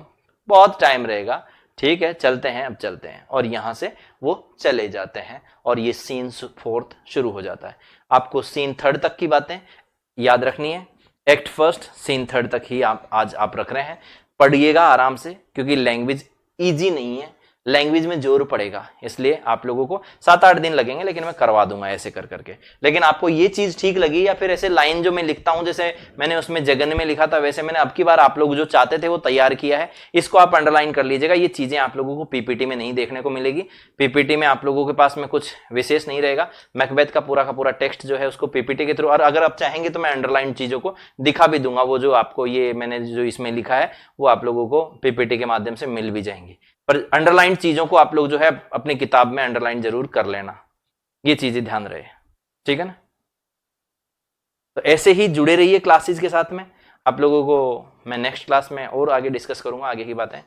बहुत टाइम रहेगा, ठीक है, चलते हैं, अब चलते हैं, और यहां से वो चले जाते हैं और ये सीन फोर्थ शुरू हो जाता है। आपको सीन थर्ड तक की बातें याद रखनी है, एक्ट फर्स्ट सीन थर्ड तक ही आज आप रख रहे हैं। पढ़िएगा आराम से, क्योंकि लैंग्वेज इजी नहीं है, लैंग्वेज में जोर पड़ेगा, इसलिए आप लोगों को 7-8 दिन लगेंगे, लेकिन मैं करवा दूंगा ऐसे कर करके। लेकिन आपको ये चीज ठीक लगी, या फिर ऐसे लाइन जो मैं लिखता हूं, जैसे मैंने उसमें जगन में लिखा था, वैसे मैंने अब की बार आप लोग जो चाहते थे वो तैयार किया है, इसको आप अंडरलाइन कर लीजिएगा। ये चीजें आप लोगों को पीपीटी में नहीं देखने को मिलेगी, पीपीटी में आप लोगों के पास में कुछ विशेष नहीं रहेगा। मैकबेथ का पूरा टेक्स्ट जो है उसको पीपीटी के थ्रू, और अगर आप चाहेंगे तो मैं अंडरलाइन चीजों को दिखा भी दूंगा, वो जो आपको ये मैंने जो इसमें लिखा है वो आप लोगों को पीपीटी के माध्यम से मिल भी जाएंगी। पर अंडरलाइन चीजों को आप लोग जो है अपनी किताब में अंडरलाइन जरूर कर लेना, ये चीजें ध्यान रहे, ठीक है ना। तो ऐसे ही जुड़े रहिए क्लासेस के साथ में, आप लोगों को मैं नेक्स्ट क्लास में और आगे डिस्कस करूंगा आगे की बातें।